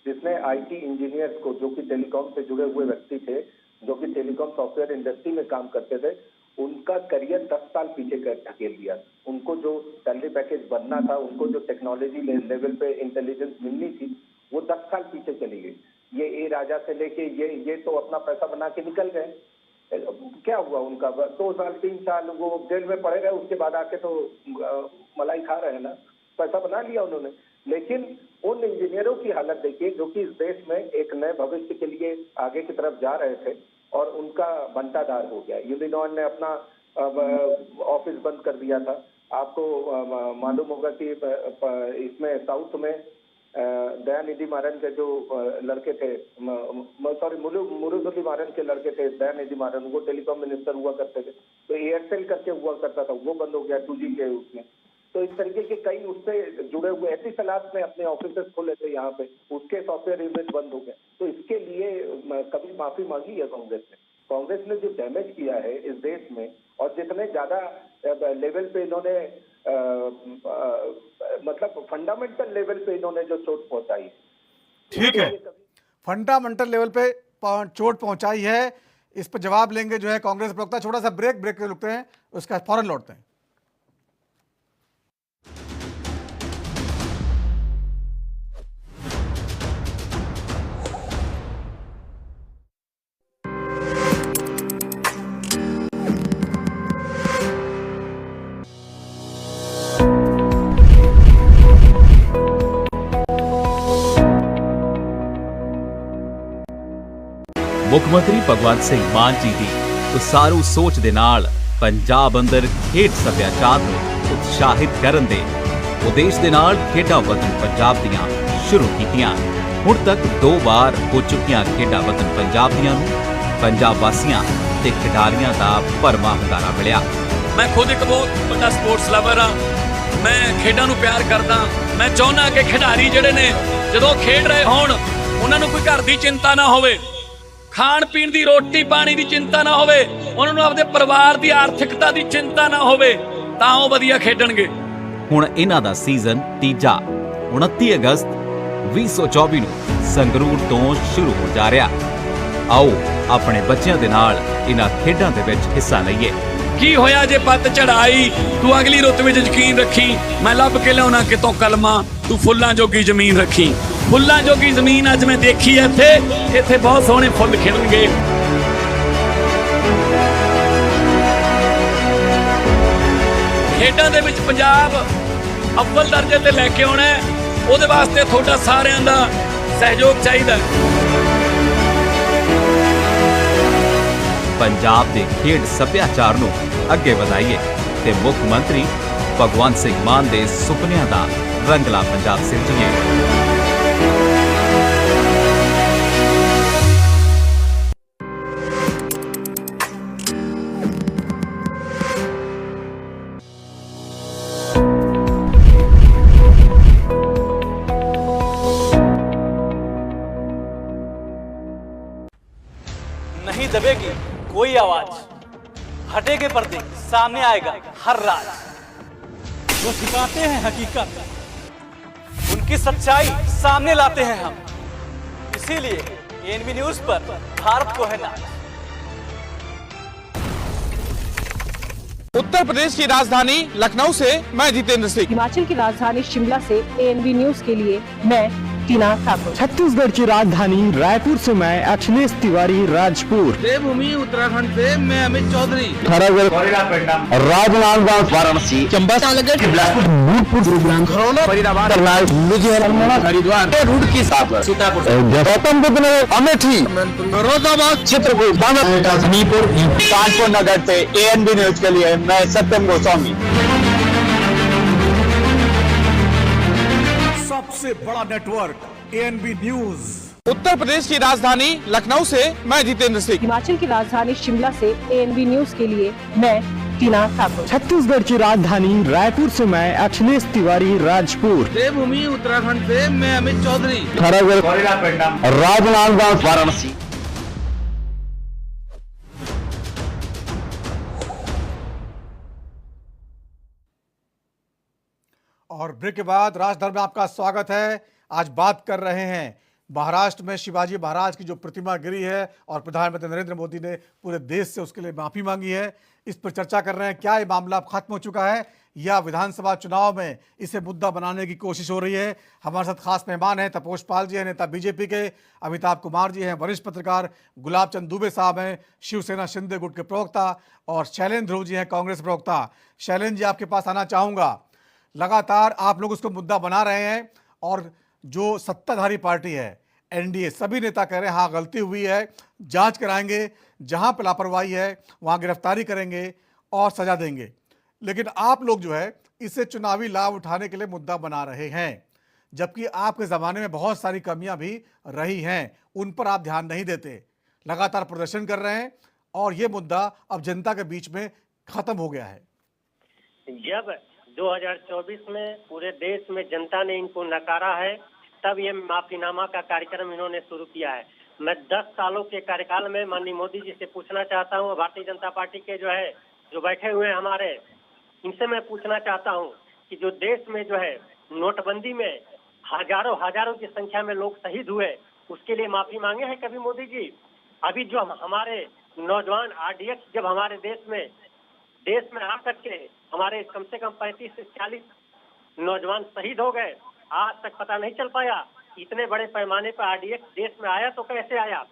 Speaker 6: जिसने IT इंजीनियर्स को, जो कि टेलीकॉम से जुड़े हुए व्यक्ति थे, जो कि टेलीकॉम सॉफ्टवेयर इंडस्ट्री में काम करते थे, उनका करियर 10 साल पीछे ढकेल दिया। उनको जो सैलरी पैकेज बनना था, उनको जो टेक्नोलॉजी लेवल पे इंटेलिजेंस मिलनी थी, वो 10 साल पीछे चली गई। ये ए राजा से लेके ये तो अपना पैसा बना के निकल गए। क्या हुआ उनका? 2 साल 3 साल वो जेल में पड़े रहे, उसके बाद आके तो मलाई खा रहे हैं ना, पैसा बना लिया उन्होंने। लेकिन उन इंजीनियरों की हालत देखिए, जो कि इस देश में एक नए भविष्य के लिए आगे की तरफ जा रहे थे, और उनका बंटाधार हो गया। यूनिनॉन ने अपना ऑफिस बंद कर दिया था। आपको मालूम होगा कि इसमें साउथ में दयानिधि मारन के जो लड़के थे, सॉरी मुरुगेश मारन के लड़के थे, दयानिधि मारन, वो टेलीकॉम मिनिस्टर हुआ करते थे। तो एयरसेल करके हुआ करता था, वो बंद हो गया 2G के उसमें। तो इस तरीके के कई उससे जुड़े हुए ऐसी सलाद में अपने ऑफिस खोले थे यहाँ पे, उसके सॉफ्टवेयर यूनिट बंद हो गए। तो इसके लिए कभी माफी मांगी है कांग्रेस ने? कांग्रेस ने जो डैमेज किया है इस देश में, और जितने ज्यादा लेवल पे इन्होंने मतलब फंडामेंटल लेवल पे इन्होंने जो चोट पहुंचाई,
Speaker 1: ठीक है, फंडामेंटल लेवल पे चोट पहुंचाई है, इस पर जवाब लेंगे जो है कांग्रेस प्रवक्ता। छोटा सा ब्रेक रुकते हैं, उसका फौरन लौटते हैं।
Speaker 9: ਮੁੱਖ ਮੰਤਰੀ ਭਗਵੰਤ ਸਿੰਘ ਮਾਨ ਜੀ ਦੀ ਉਸਾਰੂ ਸੋਚ ਦੇ ਨਾਲ ਪੰਜਾਬ ਅੰਦਰ ਖੇਡ ਸੱਭਿਆਚਾਰ ਨੂੰ ਉਤਸ਼ਾਹਿਤ ਕਰਨ ਦੇ ਉਦੇਸ਼ ਦੇ ਨਾਲ ਖੇਡਾਂ ਵਤਨ ਪੰਜਾਬ ਦੀਆਂ ਸ਼ੁਰੂ ਕੀਤੀਆਂ। ਹੁਣ ਤੱਕ 2 ਵਾਰ ਹੋ ਚੁੱਕੀਆਂ ਖੇਡਾਂ ਵਤਨ ਪੰਜਾਬ ਦੀਆਂ ਨੂੰ ਪੰਜਾਬ ਵਾਸੀਆਂ ਤੇ ਖਿਡਾਰੀਆਂ ਦਾ ਭਰਵਾਂ ਹੁੰਗਾਰਾ ਮਿਲਿਆ।
Speaker 10: ਮੈਂ ਖੁਦ ਇੱਕ ਬਹੁਤ ਵੱਡਾ ਸਪੋਰਟਸ ਲਵਰ ਹਾਂ। ਮੈਂ ਖੇਡਾਂ ਨੂੰ ਪਿਆਰ ਕਰਦਾ। ਮੈਂ ਚਾਹੁੰਦਾ ਕਿ ਖਿਡਾਰੀ ਜਿਹੜੇ ਨੇ ਜਦੋਂ ਖੇਡ ਰਹੇ ਹੋਣ ਉਹਨਾਂ ਨੂੰ ਕੋਈ ਘਰ ਦੀ ਚਿੰਤਾ ਨਾ ਹੋਵੇ, ਖਾਣ ਪੀਣ ਦੀ ਰੋਟੀ ਪਾਣੀ ਦੀ ਚਿੰਤਾ ਨਾ ਹੋਵੇ, ਉਹਨਾਂ ਨੂੰ ਆਪਣੇ ਪਰਿਵਾਰ ਦੀ ਆਰਥਿਕਤਾ ਦੀ ਚਿੰਤਾ ਨਾ ਹੋਵੇ, ਤਾਂ ਉਹ ਵਧੀਆ ਖੇਡਣਗੇ।
Speaker 9: ਹੁਣ ਇਹਨਾਂ ਦਾ ਸੀਜ਼ਨ ਤੀਜਾ 29 ਅਗਸਤ 2024 ਨੂੰ ਸੰਗਰੂਰ ਤੋਂ ਸ਼ੁਰੂ ਹੋ ਜਾ ਰਿਹਾ। ਆਓ ਆਪਣੇ ਬੱਚਿਆਂ ਦੇ ਨਾਲ ਇਹਨਾਂ ਖੇਡਾਂ ਦੇ ਵਿੱਚ ਹਿੱਸਾ ਲਈਏ।
Speaker 10: ਕੀ ਹੋਇਆ ਜੇ ਪੱਤ ਚੜਾਈ, ਤੂੰ ਅਗਲੀ ਰੁੱਤ ਵਿੱਚ ਯਕੀਨ ਰੱਖੀ। ਮੈਂ ਲੱਭ ਕੇ ਲਿਆਉਣਾ ਕਿਤੋਂ ਕਲਮਾਂ, ਤੂੰ ਫੁੱਲਾਂ ਜੋਗੀ ਜ਼ਮੀਨ ਰੱਖੀ। ਫੁੱਲਾਂ ਜੋਗੀ ਜ਼ਮੀਨ ਅੱਜ ਮੈਂ ਦੇਖੀ ਇੱਥੇ ਬਹੁਤ ਸੋਹਣੇ ਫੁੱਲ ਖਿੜਨਗੇ। ਖੇਡਾਂ ਦੇ ਵਿੱਚ ਪੰਜਾਬ ਅੱਵਲ ਦਰਜੇ ਤੇ ਲੈ ਕੇ ਆਉਣਾ, ਉਹਦੇ ਵਾਸਤੇ ਤੁਹਾਡਾ ਸਾਰਿਆਂ ਦਾ ਸਹਿਯੋਗ ਚਾਹੀਦਾ।
Speaker 9: ਪੰਜਾਬ ਦੇ ਖੇਡ ਸੱਭਿਆਚਾਰ ਨੂੰ ਅੱਗੇ ਵਧਾਈਏ ਤੇ ਮੁੱਖ ਮੰਤਰੀ ਭਗਵੰਤ ਸਿੰਘ ਮਾਨ ਦੇ ਸੁਪਨਿਆਂ ਦਾ ਰੰਗਲਾ ਪੰਜਾਬ ਸਿਰਜੀਏ।
Speaker 11: नहीं दबेगी कोई आवाज, हटेगे पर्दे, सामने आएगा हर राज। जो छिपाते हैं हकीकत, उनकी सच्चाई सामने लाते हैं हम। इसीलिए एएनबी न्यूज पर भारत को है नाज।
Speaker 12: उत्तर प्रदेश की राजधानी लखनऊ से मैं जितेंद्र सिंह।
Speaker 13: हिमाचल की राजधानी शिमला से एएनबी न्यूज के लिए मैं टीना ठाकुर।
Speaker 14: छत्तीसगढ़ की राजधानी रायपुर से मैं अखिलेश तिवारी राजपुर।
Speaker 12: देवभूमि उत्तराखंड से मैं अमित चौधरी।
Speaker 14: राजनांदगांव वाराणसी चंबा भूतपुर गुरुग्राम खरौना फरीदाबाद लुधियाना हरिद्वार रुड़की सीतापुर गौतम बुद्ध नगर अमेठी फरोजाबाद चित्रकूट हमीरपुर कानपुर नगर से एएनबी न्यूज के लिए मैं सत्यम गोस्वामी।
Speaker 1: सबसे बड़ा network ANB news.
Speaker 12: Uttar Pradesh की राजधानी लखनऊ से मैं जितेंद्र सिंह।
Speaker 13: हिमाचल की राजधानी शिमला से एएनबी न्यूज के लिए मैं टीना ठाकुर।
Speaker 14: छत्तीसगढ़ की राजधानी रायपुर से मैं अखिलेश तिवारी राजपुर।
Speaker 12: देवभूमि उत्तराखंड से मैं अमित चौधरी।
Speaker 14: राजनांदगांव वाराणसी।
Speaker 1: और ब्रेक के बाद राजधर में आपका स्वागत है। आज बात कर रहे हैं महाराष्ट्र में शिवाजी महाराज की जो प्रतिमा गिरी है और प्रधानमंत्री नरेंद्र मोदी ने पूरे देश से उसके लिए माफी मांगी है, इस पर चर्चा कर रहे हैं। क्या ये मामला अब खत्म हो चुका है या विधानसभा चुनाव में इसे मुद्दा बनाने की कोशिश हो रही है? हमारे साथ खास मेहमान हैं, तपोष पाल जी हैं, नेता बीजेपी के, अमिताभ कुमार जी हैं, वरिष्ठ पत्रकार, गुलाब चंद दुबे साहब हैं, शिवसेना शिंदे गुट के प्रवक्ता, और शैलेंद्र ध्रुव जी हैं, कांग्रेस प्रवक्ता। शैलेंद्र जी, आपके पास आना चाहूँगा। लगातार आप लोग उसको मुद्दा बना रहे हैं और जो सत्ताधारी पार्टी है एनडीए, सभी नेता कह रहे हैं हाँ गलती हुई है, जांच कराएंगे, जहां पर लापरवाही है वहां गिरफ्तारी करेंगे और सजा देंगे। लेकिन आप लोग जो है इसे चुनावी लाभ उठाने के लिए मुद्दा बना रहे हैं, जबकि आपके ज़माने में बहुत सारी कमियां भी रही हैं, उन पर आप ध्यान नहीं देते, लगातार प्रदर्शन कर रहे हैं और ये मुद्दा अब जनता के बीच में खत्म हो गया है।
Speaker 5: जब 2024 में पूरे देश में जनता ने इनको नकारा है, तब ये माफीनामा का कार्यक्रम इन्होंने शुरू किया है। मैं 10 सालों के कार्यकाल में माननीय मोदी जी से पूछना चाहता हूँ, भारतीय जनता पार्टी के जो बैठे हुए हैं हमारे, इनसे मैं पूछना चाहता हूँ कि जो देश में नोटबंदी में हजारों की संख्या में लोग शहीद हुए, उसके लिए माफी मांगे हैं कभी मोदी जी? अभी जो हमारे नौजवान आरडीएक्स जब हमारे देश में आ करके हमारे कम से कम 35 से 40 नौजवान शहीद हो गए, आज तक पता नहीं चल पाया। इतने बड़े पैमाने पर आरडीएक्स देश में आया तो कैसे आया?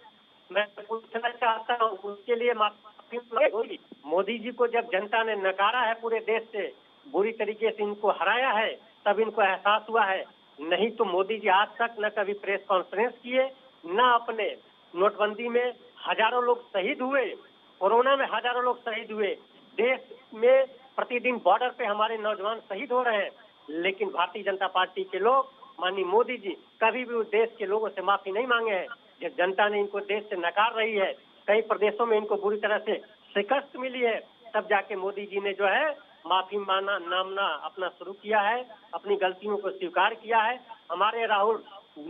Speaker 5: मैं पूछना चाहता हूँ, उसके लिए माफी होगी? मोदी जी को जब जनता ने नकारा है, पूरे देश से बुरी तरीके से इनको हराया है, तब इनको एहसास हुआ है। नहीं तो मोदी जी आज तक न कभी प्रेस कॉन्फ्रेंस किए, न अपने नोटबंदी में हजारों लोग शहीद हुए, कोरोना में हजारों लोग शहीद हुए, देश में प्रतिदिन बॉर्डर पे हमारे नौजवान शहीद हो रहे हैं, लेकिन भारतीय जनता पार्टी के लोग, माननीय मोदी जी कभी भी उस देश के लोगों से माफी नहीं मांगे हैं। जब जनता ने इनको देश से नकार रही है, कई प्रदेशों में इनको बुरी तरह से शिकस्त मिली है, तब जाके मोदी जी ने जो है माफी मांगना अपना शुरू किया है, अपनी गलतियों को स्वीकार किया है। हमारे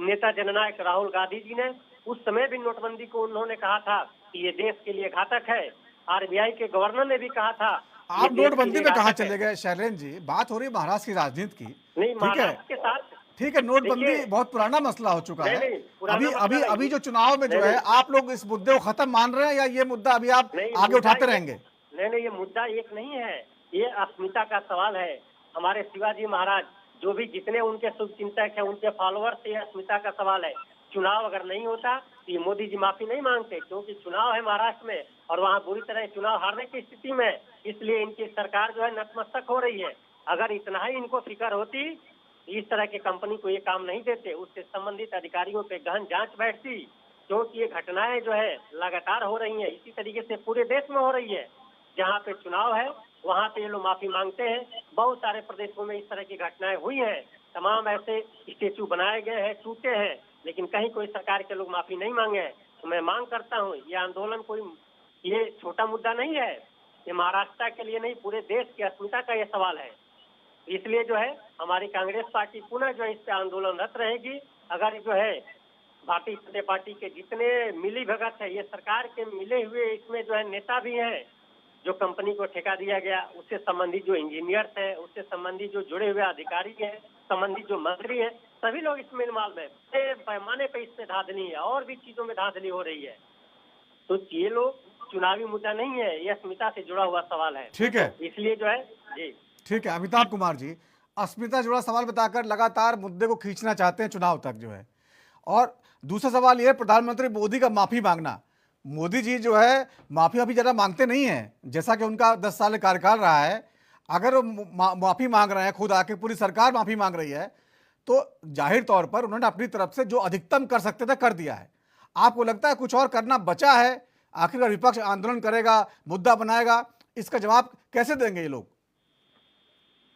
Speaker 5: नेता जननायक राहुल गांधी जी ने उस समय भी नोटबंदी को उन्होंने कहा था कि ये देश के लिए घातक है। आरबीआई के गवर्नर ने भी कहा था।
Speaker 1: आप नोटबंदी में कहाँ चले गए शैलेंद्र जी? बात हो रही महाराष्ट्र की राजनीति की।
Speaker 5: नहीं, महाराष्ट्र के साथ
Speaker 1: ठीक है, नोटबंदी बहुत पुराना मसला हो चुका है। अभी जो चुनाव में जो है आप लोग इस मुद्दे को खत्म मान रहे हैं या ये मुद्दा अभी आप आगे उठाते रहेंगे?
Speaker 5: नहीं, ये मुद्दा एक नहीं है, ये अस्मिता का सवाल है। हमारे शिवाजी महाराज जो भी जितने उनके शुभचिंतक हैं, उनके फॉलोअर्स, ये अस्मिता का सवाल है। चुनाव अगर नहीं होता तो ये मोदी जी माफी नहीं मांगते, क्योंकि चुनाव है महाराष्ट्र में और वहाँ बुरी तरह चुनाव हारने की स्थिति में, इसलिए इनकी सरकार जो है नतमस्तक हो रही है। अगर इतना ही इनको फिक्र होती, इस तरह की कंपनी को ये काम नहीं देते, उससे संबंधित अधिकारियों पे गहन जांच बैठती, क्योंकि ये घटनाएं जो है लगातार हो रही हैं। इसी तरीके से पूरे देश में हो रही है। जहाँ पे चुनाव है वहाँ पे ये लोग माफी मांगते हैं। बहुत सारे प्रदेशों में इस तरह की घटनाएं हुई हैं, तमाम ऐसे स्टेचू बनाए गए हैं, टूटे हैं, लेकिन कहीं कोई सरकार के लोग माफी नहीं मांगे हैं। तो मैं मांग करता हूँ, ये आंदोलन कोई ये छोटा मुद्दा नहीं है, ये महाराष्ट्र के लिए नहीं, पूरे देश की अस्मिता का ये सवाल है। इसलिए जो है हमारी कांग्रेस पार्टी पुनः जो है इस पे आंदोलनरत रहेगी। अगर जो है भारतीय जनता पार्टी के जितने मिली भगत है, ये सरकार के मिले हुए इसमें जो है नेता भी हैं, जो कंपनी को ठेका दिया गया, उससे संबंधित जो इंजीनियर्स हैं, उससे संबंधित जो जुड़े हुए अधिकारी हैं, संबंधित जो मंत्री हैं, सभी लोग इसमें इन्वॉल्व है। पैमाने पे इसमें धांधली है और भी चीजों में धांधली हो रही है। तो ये लोग चुनावी मुद्दा नहीं है, ये अस्मिता से जुड़ा हुआ सवाल है।
Speaker 1: ठीक है,
Speaker 5: इसलिए जो है जी
Speaker 1: ठीक है। अमिताभ कुमार जी, अस्मिता जुड़ा सवाल बताकर लगातार मुद्दे को खींचना चाहते हैं चुनाव तक जो है। और दूसरा सवाल ये, प्रधानमंत्री मोदी का माफी मांगना। मोदी जी जो है माफी ज़्यादा मांगते नहीं हैं, जैसा कि उनका 10 साल कार्यकाल रहा है। अगर वो माफी मांग रहे हैं, खुद आके पूरी सरकार माफी मांग रही है, तो जाहिर तौर पर उन्होंने अपनी तरफ से जो अधिकतम कर सकते थे कर दिया है। आपको लगता है कुछ और करना बचा है? आखिरकार विपक्ष आंदोलन करेगा, मुद्दा बनाएगा, इसका जवाब कैसे देंगे ये लोग?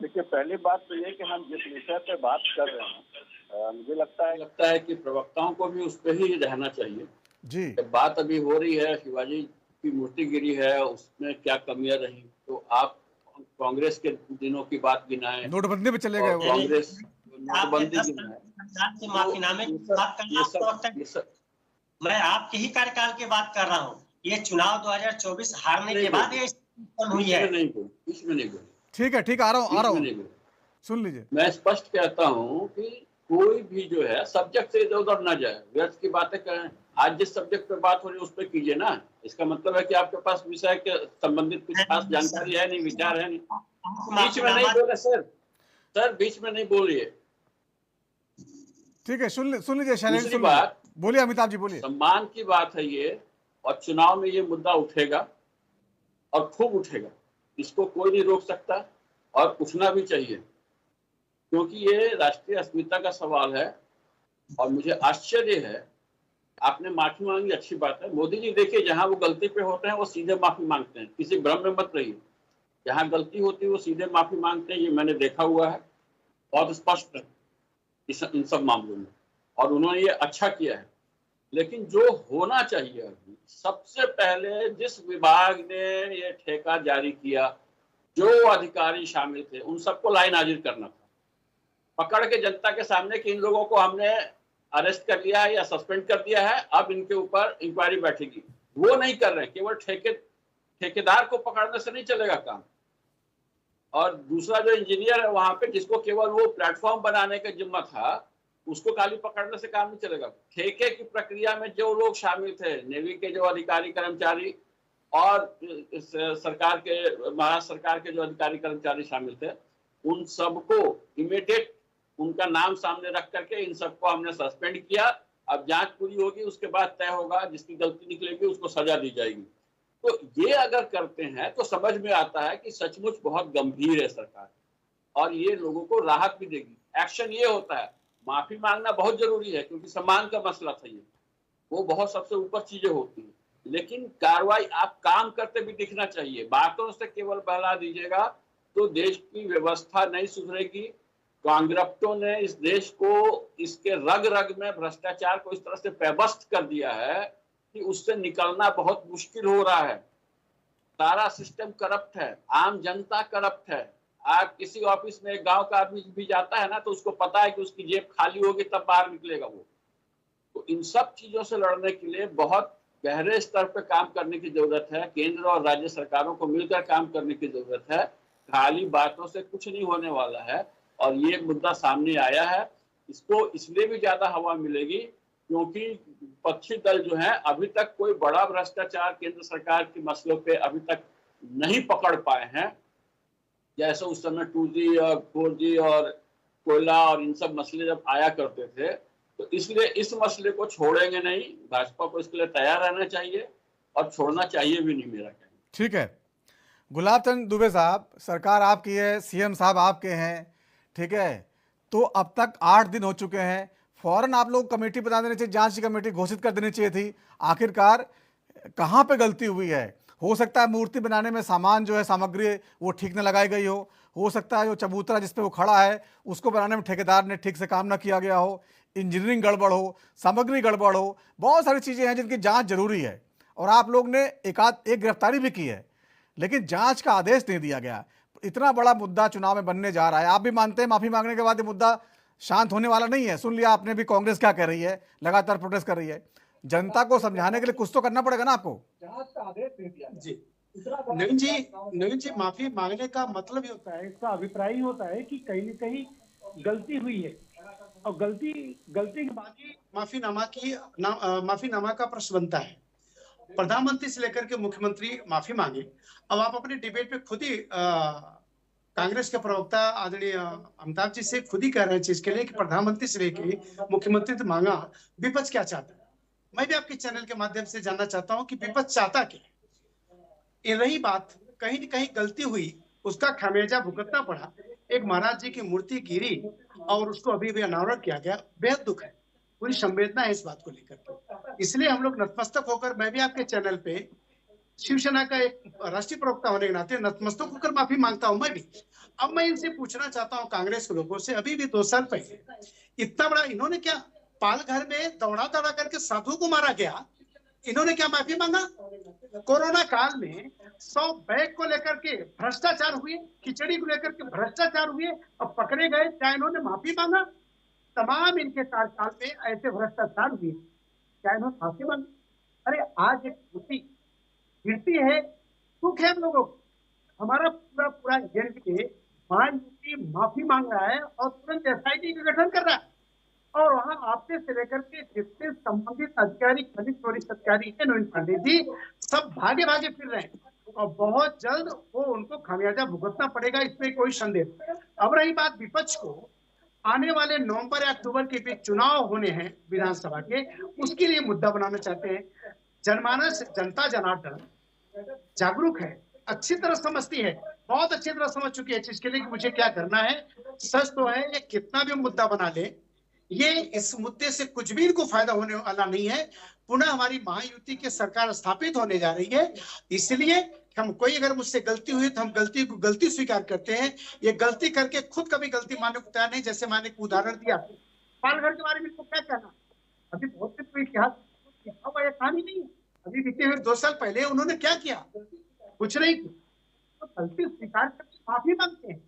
Speaker 8: देखिए, पहली बात तो ये कि हम जिस विषय पे बात कर रहे हैं, मुझे लगता है कि प्रवक्ताओं को भी उस पर ही रहना चाहिए
Speaker 1: जी।
Speaker 8: बात अभी हो रही है, शिवाजी की मूर्ति गिरी है, उसमें क्या कमियां रही, तो आप कांग्रेस के दिनों की बात गिनाएं,
Speaker 1: नोटबंदी पे चले गए,
Speaker 8: कांग्रेस नोटबंदी
Speaker 15: माफीनामे की बात कर रहा हूं, मैं आपके ही कार्यकाल की बात कर रहा हूँ। ये चुनाव 2024 हारने के बाद ये हुई है।
Speaker 8: इसमें नहीं बोली।
Speaker 1: ठीक है, आ रहा हूँ, सुन लीजिए।
Speaker 8: मैं स्पष्ट कहता हूँ कि कोई भी जो है सब्जेक्ट से इधर उधर ना जाए, व्यर्थ की बातें करें। आज जिस सब्जेक्ट पे बात हो रही है उस पर कीजिए ना। इसका मतलब है कि आपके पास विषय के संबंधित कुछ खास जानकारी है नहीं, विचार है नहीं। बीच में नहीं बोले सर, बीच में नहीं बोलिए।
Speaker 1: ठीक है, सुन लीजिए शैलेंद्र।
Speaker 8: दूसरी बात,
Speaker 1: बोलिए अमिताभ जी, बोलिए।
Speaker 8: सम्मान की बात है ये, और चुनाव में ये मुद्दा उठेगा और खूब उठेगा, इसको कोई नहीं रोक सकता और उठना भी चाहिए, क्योंकि ये राष्ट्रीय अस्मिता का सवाल है। और मुझे आश्चर्य है, आपने माफी मांगी, अच्छी बात है। मोदी जी देखिए, जहां वो गलती पे होते हैं वो सीधे माफी मांगते हैं, किसी भ्रम में मत रहिए। जहां गलती होती है वो सीधे माफी मांगते हैं, ये मैंने देखा हुआ है, बहुत स्पष्ट है इन सब मामलों में, और उन्होंने ये अच्छा किया है। लेकिन जो होना चाहिए, अभी सबसे पहले जिस विभाग ने ये ठेका जारी किया, जो अधिकारी शामिल थे, उन सबको लाइन हाजिर करना था, पकड़ के जनता के सामने कि इन लोगों को हमने अरेस्ट कर लिया है या सस्पेंड कर दिया है, अब इनके ऊपर इंक्वायरी बैठेगी। वो नहीं कर रहे, केवल ठेकेदार को पकड़ने से नहीं चलेगा काम। और दूसरा जो इंजीनियर है वहां पे, जिसको केवल वो प्लेटफॉर्म बनाने का जिम्मा था, उसको खाली पकड़ने से काम नहीं चलेगा। ठेके की प्रक्रिया में जो लोग शामिल थे, नेवी के जो अधिकारी कर्मचारी और सरकार के, महाराष्ट्र सरकार के जो अधिकारी कर्मचारी शामिल थे, उन सबको इमीडिएट उनका नाम सामने रख करके इन सबको हमने सस्पेंड किया। अब जांच पूरी होगी, उसके बाद तय होगा, जिसकी गलती निकलेगी उसको सजा दी जाएगी। तो ये अगर करते हैं तो समझ में आता है कि सचमुच बहुत गंभीर है सरकार, और ये लोगों को राहत भी देगी। एक्शन ये होता है, माफी मांगना बहुत जरूरी है, क्योंकि सम्मान का मसला था ये, वो बहुत सबसे ऊपर चीजें होती हैं। लेकिन कार्रवाई आप काम करते भी दिखना चाहिए। बातों से केवल बहला दीजिएगा तो देश की व्यवस्था नहीं सुधरेगी। कांग्रेसों ने इस देश को इसके रग रग में भ्रष्टाचार को इस तरह से पेबस्त कर दिया है कि उससे निकलना बहुत मुश्किल हो रहा है। सारा सिस्टम करप्ट है, आम जनता करप्ट है। आप किसी ऑफिस में एक गांव का आदमी भी जाता है ना तो उसको पता है कि उसकी जेब खाली होगी तब बाहर निकलेगा वो। तो इन सब चीजों से लड़ने के लिए बहुत गहरे स्तर पर काम करने की जरूरत है। केंद्र और राज्य सरकारों को मिलकर काम करने की जरूरत है। खाली बातों से कुछ नहीं होने वाला है। और ये मुद्दा सामने आया है, इसको इसलिए भी ज्यादा हवा मिलेगी क्योंकि विपक्षी दल जो है अभी तक कोई बड़ा भ्रष्टाचार केंद्र सरकार के मसलों पे अभी तक नहीं पकड़ पाए हैं। जैसे उस समय 2G और 4G और कोयला और इन सब मसले जब आया करते थे, तो इसलिए इस मसले को छोड़ेंगे नहीं। भाजपा को इसके लिए तैयार रहना चाहिए और छोड़ना चाहिए भी नहीं, मेरा कहना।
Speaker 1: ठीक है, गुलाब चंद दुबे साहब, सरकार आपकी है, सीएम साहब आपके हैं, ठीक है, तो अब तक 8 दिन हो चुके हैं। फौरन आप लोग कमेटी बना देनी चाहिए, जांच की कमेटी घोषित कर देनी चाहिए थी। आखिरकार कहाँ पे गलती हुई है? हो सकता है मूर्ति बनाने में सामान जो है, सामग्री वो ठीक न लगाई गई हो सकता है जो चबूतरा जिस पे वो खड़ा है उसको बनाने में ठेकेदार ने ठीक से काम ना किया गया हो, इंजीनियरिंग गड़बड़ हो, सामग्री गड़बड़ हो, बहुत सारी चीज़ें हैं जिनकी जांच जरूरी है। और आप लोग ने एक गिरफ्तारी भी की है, लेकिन जांच का आदेश नहीं दिया गया। इतना बड़ा मुद्दा चुनाव में बनने जा रहा है, आप भी मानते हैं माफी मांगने के बाद ये मुद्दा शांत होने वाला नहीं है। सुन लिया आपने भी कांग्रेस क्या कह रही है, लगातार प्रोटेस्ट कर रही है। जनता को समझाने के लिए कुछ तो करना पड़ेगा ना आपको।
Speaker 7: जी नवीन जी, माफी मांगने का मतलब ही होता है, इसका अभिप्राय ही होता है कि कहीं न कहीं गलती हुई है और गलती के बाद ही माफीनामा का प्रश्न बनता है। प्रधानमंत्री से लेकर के मुख्यमंत्री माफी मांगे। अब आप अपने डिबेट पे खुद ही कांग्रेस के प्रवक्ता आदरणीय अमिताभ जी से खुद ही कह रहे हैं चीज के लिए कि प्रधानमंत्री से लेकर मुख्यमंत्री से मांगा, विपक्ष क्या चाहता है। मैं भी आपके चैनल के माध्यम से जानना चाहता हूं कि विपक्ष चाहता क्या। ये रही बात, कहीं न कहीं गलती हुई, उसका खामियाजा भुगतना पड़ा। एक महाराज जी की मूर्ति गिरी और उसको अभी भी अनावरण किया गया, बेहद दुख है, पूरी संवेदना है इस बात को लेकर। इसलिए हम लोग नतमस्तक होकर, मैं भी आपके चैनल पे शिवसेना का एक राष्ट्रीय प्रवक्ता होने के नाते नतमस्तक होकर माफी मांगता हूं मैं भी। अब मैं इनसे पूछना चाहता हूं कांग्रेस के लोगों से, अभी भी 2 साल पहले इतना बड़ा इन्होंने क्या, पालघर में दौड़ा करके साधुओं को मारा गया, इन्होंने क्या माफी मांगा? कोरोना काल में 100 बैग को लेकर के भ्रष्टाचार हुए, खिचड़ी को लेकर के भ्रष्टाचार हुए और पकड़े गए, क्या इन्होंने माफी मांगा? तमाम इनके कार्यकाल में ऐसे भ्रष्टाचार हुए, क्या इन्होंने माफी मांगी? अरे आज एक मूर्ति गिरती है, दुख है हम लोगों को। हमारा पूरा एनडीए महायुति माफी मांग रहा है और तुरंत SIT का गठन कर रहा है। और वहां आपसे से लेकर के जितने संबंधित अधिकारी, खनिज वरिष्ठ अधिकारी है नवीन पांडे जी, सब भागे फिर रहे हैं और बहुत जल्द वो उनको खामियाजा भुगतना पड़ेगा, इसमें कोई संदेह नहीं। अब रही बात विपक्ष को, आने वाले नवंबर या अक्टूबर के बीच चुनाव होने हैं विधानसभा के, उसके लिए मुद्दा बनाना चाहते हैं। जनमानस, जनता जनार्दन जागरूक है, अच्छी तरह समझती है, बहुत अच्छी तरह समझ चुकी है चीज के लिए कि मुझे क्या करना है। सच तो है, ये कितना भी मुद्दा बना ले, ये इस मुद्दे से कुछ भी इनको फायदा होने वाला नहीं है। पुनः हमारी महायुति की सरकार स्थापित होने जा रही है, इसलिए हम कोई अगर मुझसे गलती हुई तो हम गलती स्वीकार करते हैं। ये गलती करके खुद कभी गलती मानने को तैयार नहीं। जैसे मैंने एक उदाहरण दिया पालघर के बारे में, इसको क्या कहना, अभी बहुत से इतिहास कहानी नहीं है। अभी बीते हुए 2 साल पहले उन्होंने क्या किया, कुछ नहीं किया, तो गलती स्वीकार करके माफी मांगते हैं।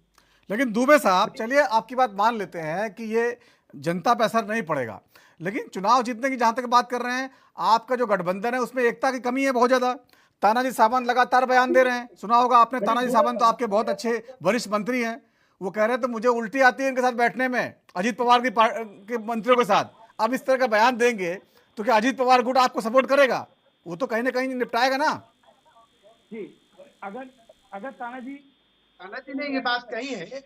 Speaker 1: लेकिन दुबे साहब, चलिए आपकी बात मान लेते हैं कि ये जनता पे असर नहीं पड़ेगा, लेकिन चुनाव जीतने की जहां तक बात कर रहे हैं, आपका जो गठबंधन है उसमें एकता की कमी है बहुत ज्यादा। तानाजी सावंत लगातार बयान दे रहे हैं, सुना होगा आपने। तानाजी सावंत तो आपके बहुत अच्छे वरिष्ठ मंत्री हैं, वो कह रहे हैं तो मुझे उल्टी आती है इनके साथ बैठने में, अजीत पवार के मंत्रियों के साथ। अब इस तरह का बयान देंगे तो क्या अजीत पवार गुट आपको सपोर्ट करेगा? वो तो कहीं ना कहीं निपटाएगा ना
Speaker 7: जी। अगर तानाजी ने ये बात कही है,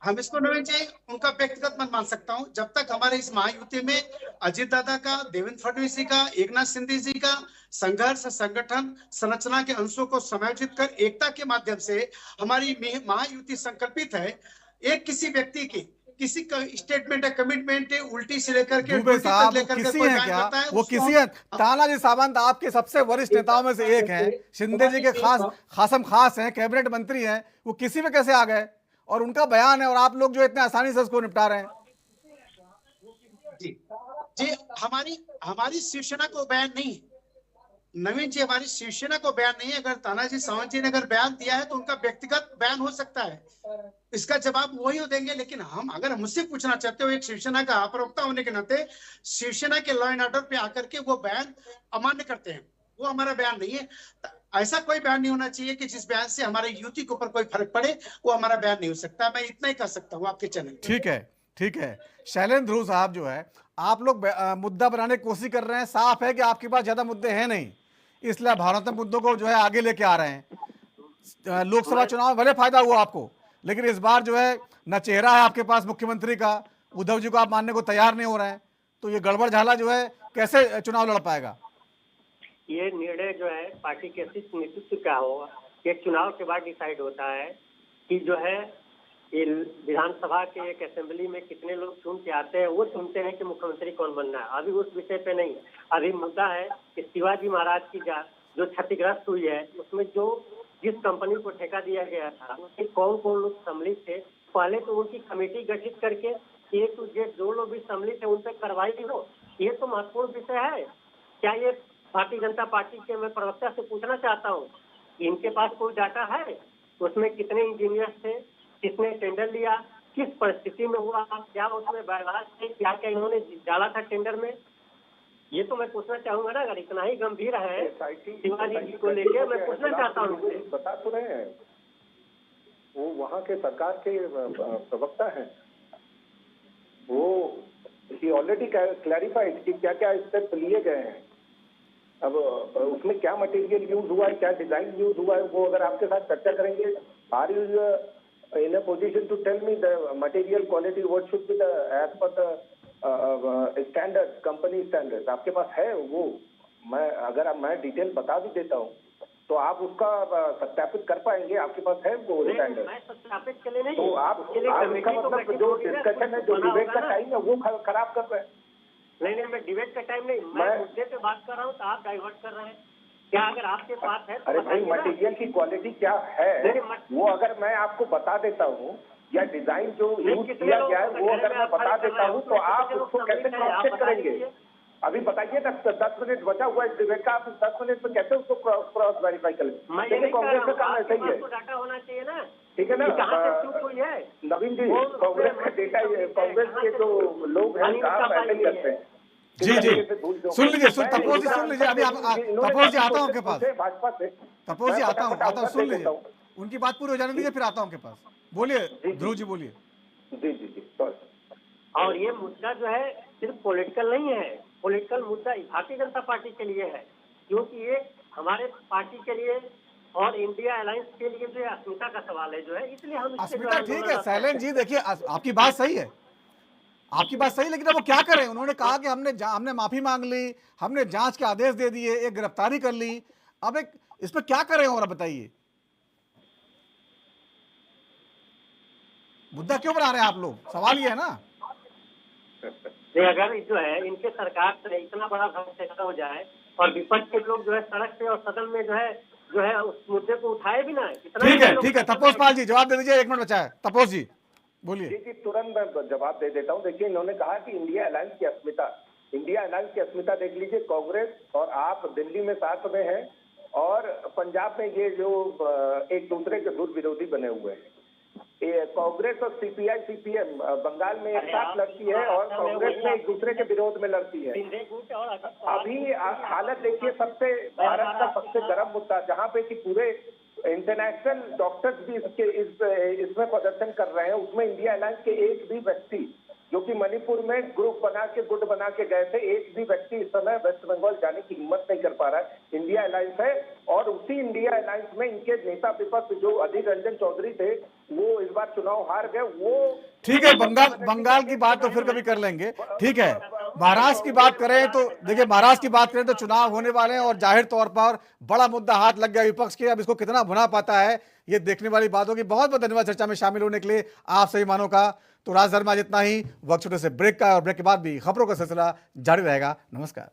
Speaker 7: हम इसको नवीन जी उनका व्यक्तिगत मत मान सकता हूं। जब तक हमारे इस महायुति में अजीत दादा का, देवेंद्र फडणवीस जी का, एकनाथ शिंदे जी का संघर्ष, संगठन, संरचना के अंशों को समायोजित कर एकता के माध्यम से हमारी महायुति संकल्पित है। एक किसी व्यक्ति की, किसी का स्टेटमेंट है, कमिटमेंट है, उल्टी से लेकर के
Speaker 1: दुबे साहब वो
Speaker 7: लेकर के
Speaker 1: किसी
Speaker 7: कोई
Speaker 1: हैं
Speaker 7: बयान
Speaker 1: क्या?
Speaker 7: करता है,
Speaker 1: वो
Speaker 7: उसको
Speaker 1: किसी हैं? तानाजी सावंत आपके सबसे वरिष्ठ नेताओं में से एक हैं, शिंदे जी के खासम खास हैं, कैबिनेट मंत्री हैं, वो किसी में कैसे आ गए? और उनका बयान है और आप लोग जो इतने आसानी से उसको निपटा रहे हैं।
Speaker 7: जी हमारी शिवसेना को बयान नहीं, नवीन जी हमारी शिवसेना को बयान नहीं है। अगर तानाजी सावंत जी ने अगर बयान दिया है तो उनका व्यक्तिगत बयान हो सकता है, इसका जवाब वही हो देंगे। लेकिन हम अगर मुझसे पूछना चाहते हो एक शिवसेना का प्रवक्ता होने के नाते, शिवसेना के लॉ एंड ऑर्डर पे आकर के वो बयान अमान्य करते हैं, वो हमारा बयान नहीं है। ऐसा कोई बयान नहीं होना चाहिए कि जिस बयान से हमारे युति के ऊपर कोई फर्क पड़े, वो हमारा बयान नहीं हो सकता। मैं इतना ही कह सकता हूँ आपके चैनल।
Speaker 1: ठीक है शैलेंद्र ध्रुव साहब, जो है आप लोग मुद्दा बनाने की कोशिश कर रहे हैं, साफ है कि आपके पास ज्यादा मुद्दे हैं नहीं, इसलिए भावनात्मक मुद्दों को जो है आगे लेके आ रहे हैं। लोकसभा चुनाव में भले फायदा हुआ आपको, लेकिन इस बार जो है न चेहरा है आपके पास मुख्यमंत्री का, उद्धव जी को आप मानने को तैयार नहीं हो रहे हैं, तो ये गड़बड़ झाला जो है कैसे चुनाव लड़ पाएगा?
Speaker 5: ये निर्णय जो है पार्टी के शीर्ष नेतृत्व का होगा, ये चुनाव के बाद डिसाइड होता है कि जो है ये विधानसभा के एक असेंबली में कितने लोग चुन के आते हैं, वो चुनते हैं कि मुख्यमंत्री कौन बनना है। अभी उस विषय पे नहीं, अभी मुद्दा है कि शिवाजी महाराज की जो क्षतिग्रस्त हुई है, उसमें जो जिस कंपनी को ठेका दिया गया था उसमें कौन कौन लोग सम्मिलित थे, पहले तो उनकी कमेटी गठित करके ए टू जेड जो लोग भी सम्मिलित है उन पर कार्रवाई हो, ये तो महत्वपूर्ण विषय है। क्या ये भारतीय जनता पार्टी के मैं प्रवक्ता से पूछना चाहता हूँ, इनके पास कोई डाटा है? उसमें कितने इंजीनियर थे, किसने टेंडर लिया, किस परिस्थिति में हुआ, क्या उसमें व्यवहार थे, क्या क्या इन्होंने डाला था टेंडर में, ये तो मैं पूछना चाहूंगा ना। अगर इतना ही गंभीर है शिवाजी जी को लेकर, मैं पूछना चाहता हूँ।
Speaker 6: बता तो रहे हैं, वो वहाँ के सरकार के प्रवक्ता हैं, वो ऑलरेडी क्लैरिफाइड कि क्या क्या स्टेप लिए गए हैं। अब उसमें क्या मटेरियल यूज हुआ है, क्या डिजाइन यूज हुआ है, वो अगर आपके साथ चर्चा करेंगे। Are you in a position to tell me the material quality what should be the as per the standards, company standards? आपके पास है वो? मैं डिटेल बता भी देता हूँ तो आप उसका सत्यापित कर पाएंगे? आपके पास है वो स्टैंडर्ड?
Speaker 5: मैं सत्यापित के लिए नहीं,
Speaker 6: तो आप इसका मतलब जो डिस्कशन है, जो डिबेट का टाइम है, वो खराब कर रहे हैं।
Speaker 5: नहीं, मैं डिबेट का टाइम नहीं, मैं मुद्दे पे बात कर रहा हूँ तो आप डाइवर्ट कर रहे हैं। क्या अगर आपके पास है तो
Speaker 6: अरे भाई, मटेरियल की क्वालिटी क्या है वो अगर मैं आपको बता देता हूँ, या डिजाइन जो यूज किया गया है वो अगर मैं बता देता हूँ, तो आप उसको कैसे क्रॉस चेक करेंगे? अभी बताइए ना, 10 मिनट बचा हुआ है डिबेट का, आप 10 मिनट में कैसे उसको क्रॉस वेरीफाई करेंगे? कांग्रेस का काम ऐसा ही है।
Speaker 5: डाटा होना चाहिए ना,
Speaker 6: ठीक है ना नवीन जी? कांग्रेस का डेटा, कांग्रेस के जो लोग हैं काम ऐसे ही करते हैं।
Speaker 1: जी सुन लीजिए, तपोज जी सुन लीजिए, अभी तपोज जी आता हूँ आपके पास, तपोज जी आता हूँ, सुन लीजिए, उनकी बात पूरी हो जाने दीजिए, फिर आता हूँ आपके पास। बोलिए ध्रुव जी, बोलिए।
Speaker 6: जी
Speaker 5: और ये मुद्दा जो है सिर्फ पॉलिटिकल नहीं है, पॉलिटिकल मुद्दा भारतीय जनता पार्टी के लिए है, क्योंकि ये हमारे पार्टी के लिए और इंडिया अलायंस के लिए जो अस्मिता का सवाल है जो है, इसलिए हम
Speaker 1: अस्मिता ठीक है शैलेंद्र जी, देखिए आपकी बात सही है, आपकी बात सही, लेकिन अब वो क्या करें? उन्होंने कहा कि हमने माफी मांग ली, हमने जांच के आदेश दे दिए, एक गिरफ्तारी कर ली, अब एक इस पर क्या करें? और बताइए, मुद्दा क्यों बना रहे हैं आप लोग? सवाल ये है ना।
Speaker 5: नहीं, अगर जो है इनके सरकार से इतना बड़ा भ्रष्टाचार हो जाए और विपक्ष के लोग जो है सड़क पे और सदन में जो है उस मुद्दे को उठाए भी ना,
Speaker 1: ठीक है तपोज पाल जी जवाब दे दीजिए, 1 मिनट बचा है। तपोज जी बोलिए।
Speaker 6: जी तुरंत मैं जवाब दे देता हूँ। देखिए, इन्होंने कहा कि इंडिया अलायंस की अस्मिता देख लीजिए। कांग्रेस और आप दिल्ली में साथ में हैं और पंजाब में ये जो एक दूसरे के दूर विरोधी बने हुए हैं। कांग्रेस और सीपीआई सीपीएम बंगाल में एक साथ लड़ती है और कांग्रेस में एक दूसरे के विरोध में लड़ती है। अभी हालत देखिए, भारत का सबसे गर्म मुद्दा, जहाँ पे कि पूरे इंटरनेशनल डॉक्टर्स भी इसमें प्रदर्शन कर रहे हैं, उसमें इंडिया अलायंस के एक भी व्यक्ति जो कि मणिपुर में गुट बना के गए थे, एक भी व्यक्ति इस समय वेस्ट बंगाल जाने की हिम्मत नहीं कर पा रहा है। इंडिया अलायंस है और उसी इंडिया अलायंस में इनके नेता विपक्ष जो अधीर रंजन चौधरी थे, वो इस बार चुनाव हार गए। वो
Speaker 1: ठीक है, बंगाल की बात तो फिर कभी कर लेंगे। ठीक है, महाराष्ट्र की बात करें तो देखिए, महाराष्ट्र की बात करें तो चुनाव होने वाले हैं और जाहिर तौर पर बड़ा मुद्दा हाथ लग गया विपक्ष के। अब इसको कितना भुना पाता है ये देखने वाली बात होगी। बहुत बहुत धन्यवाद चर्चा में शामिल होने के लिए आप सभी मानों का। तो राजधर्म आज इतना ही। वक्त छोटे से ब्रेक का, और ब्रेक के बाद भी खबरों का सिलसिला जारी रहेगा। नमस्कार।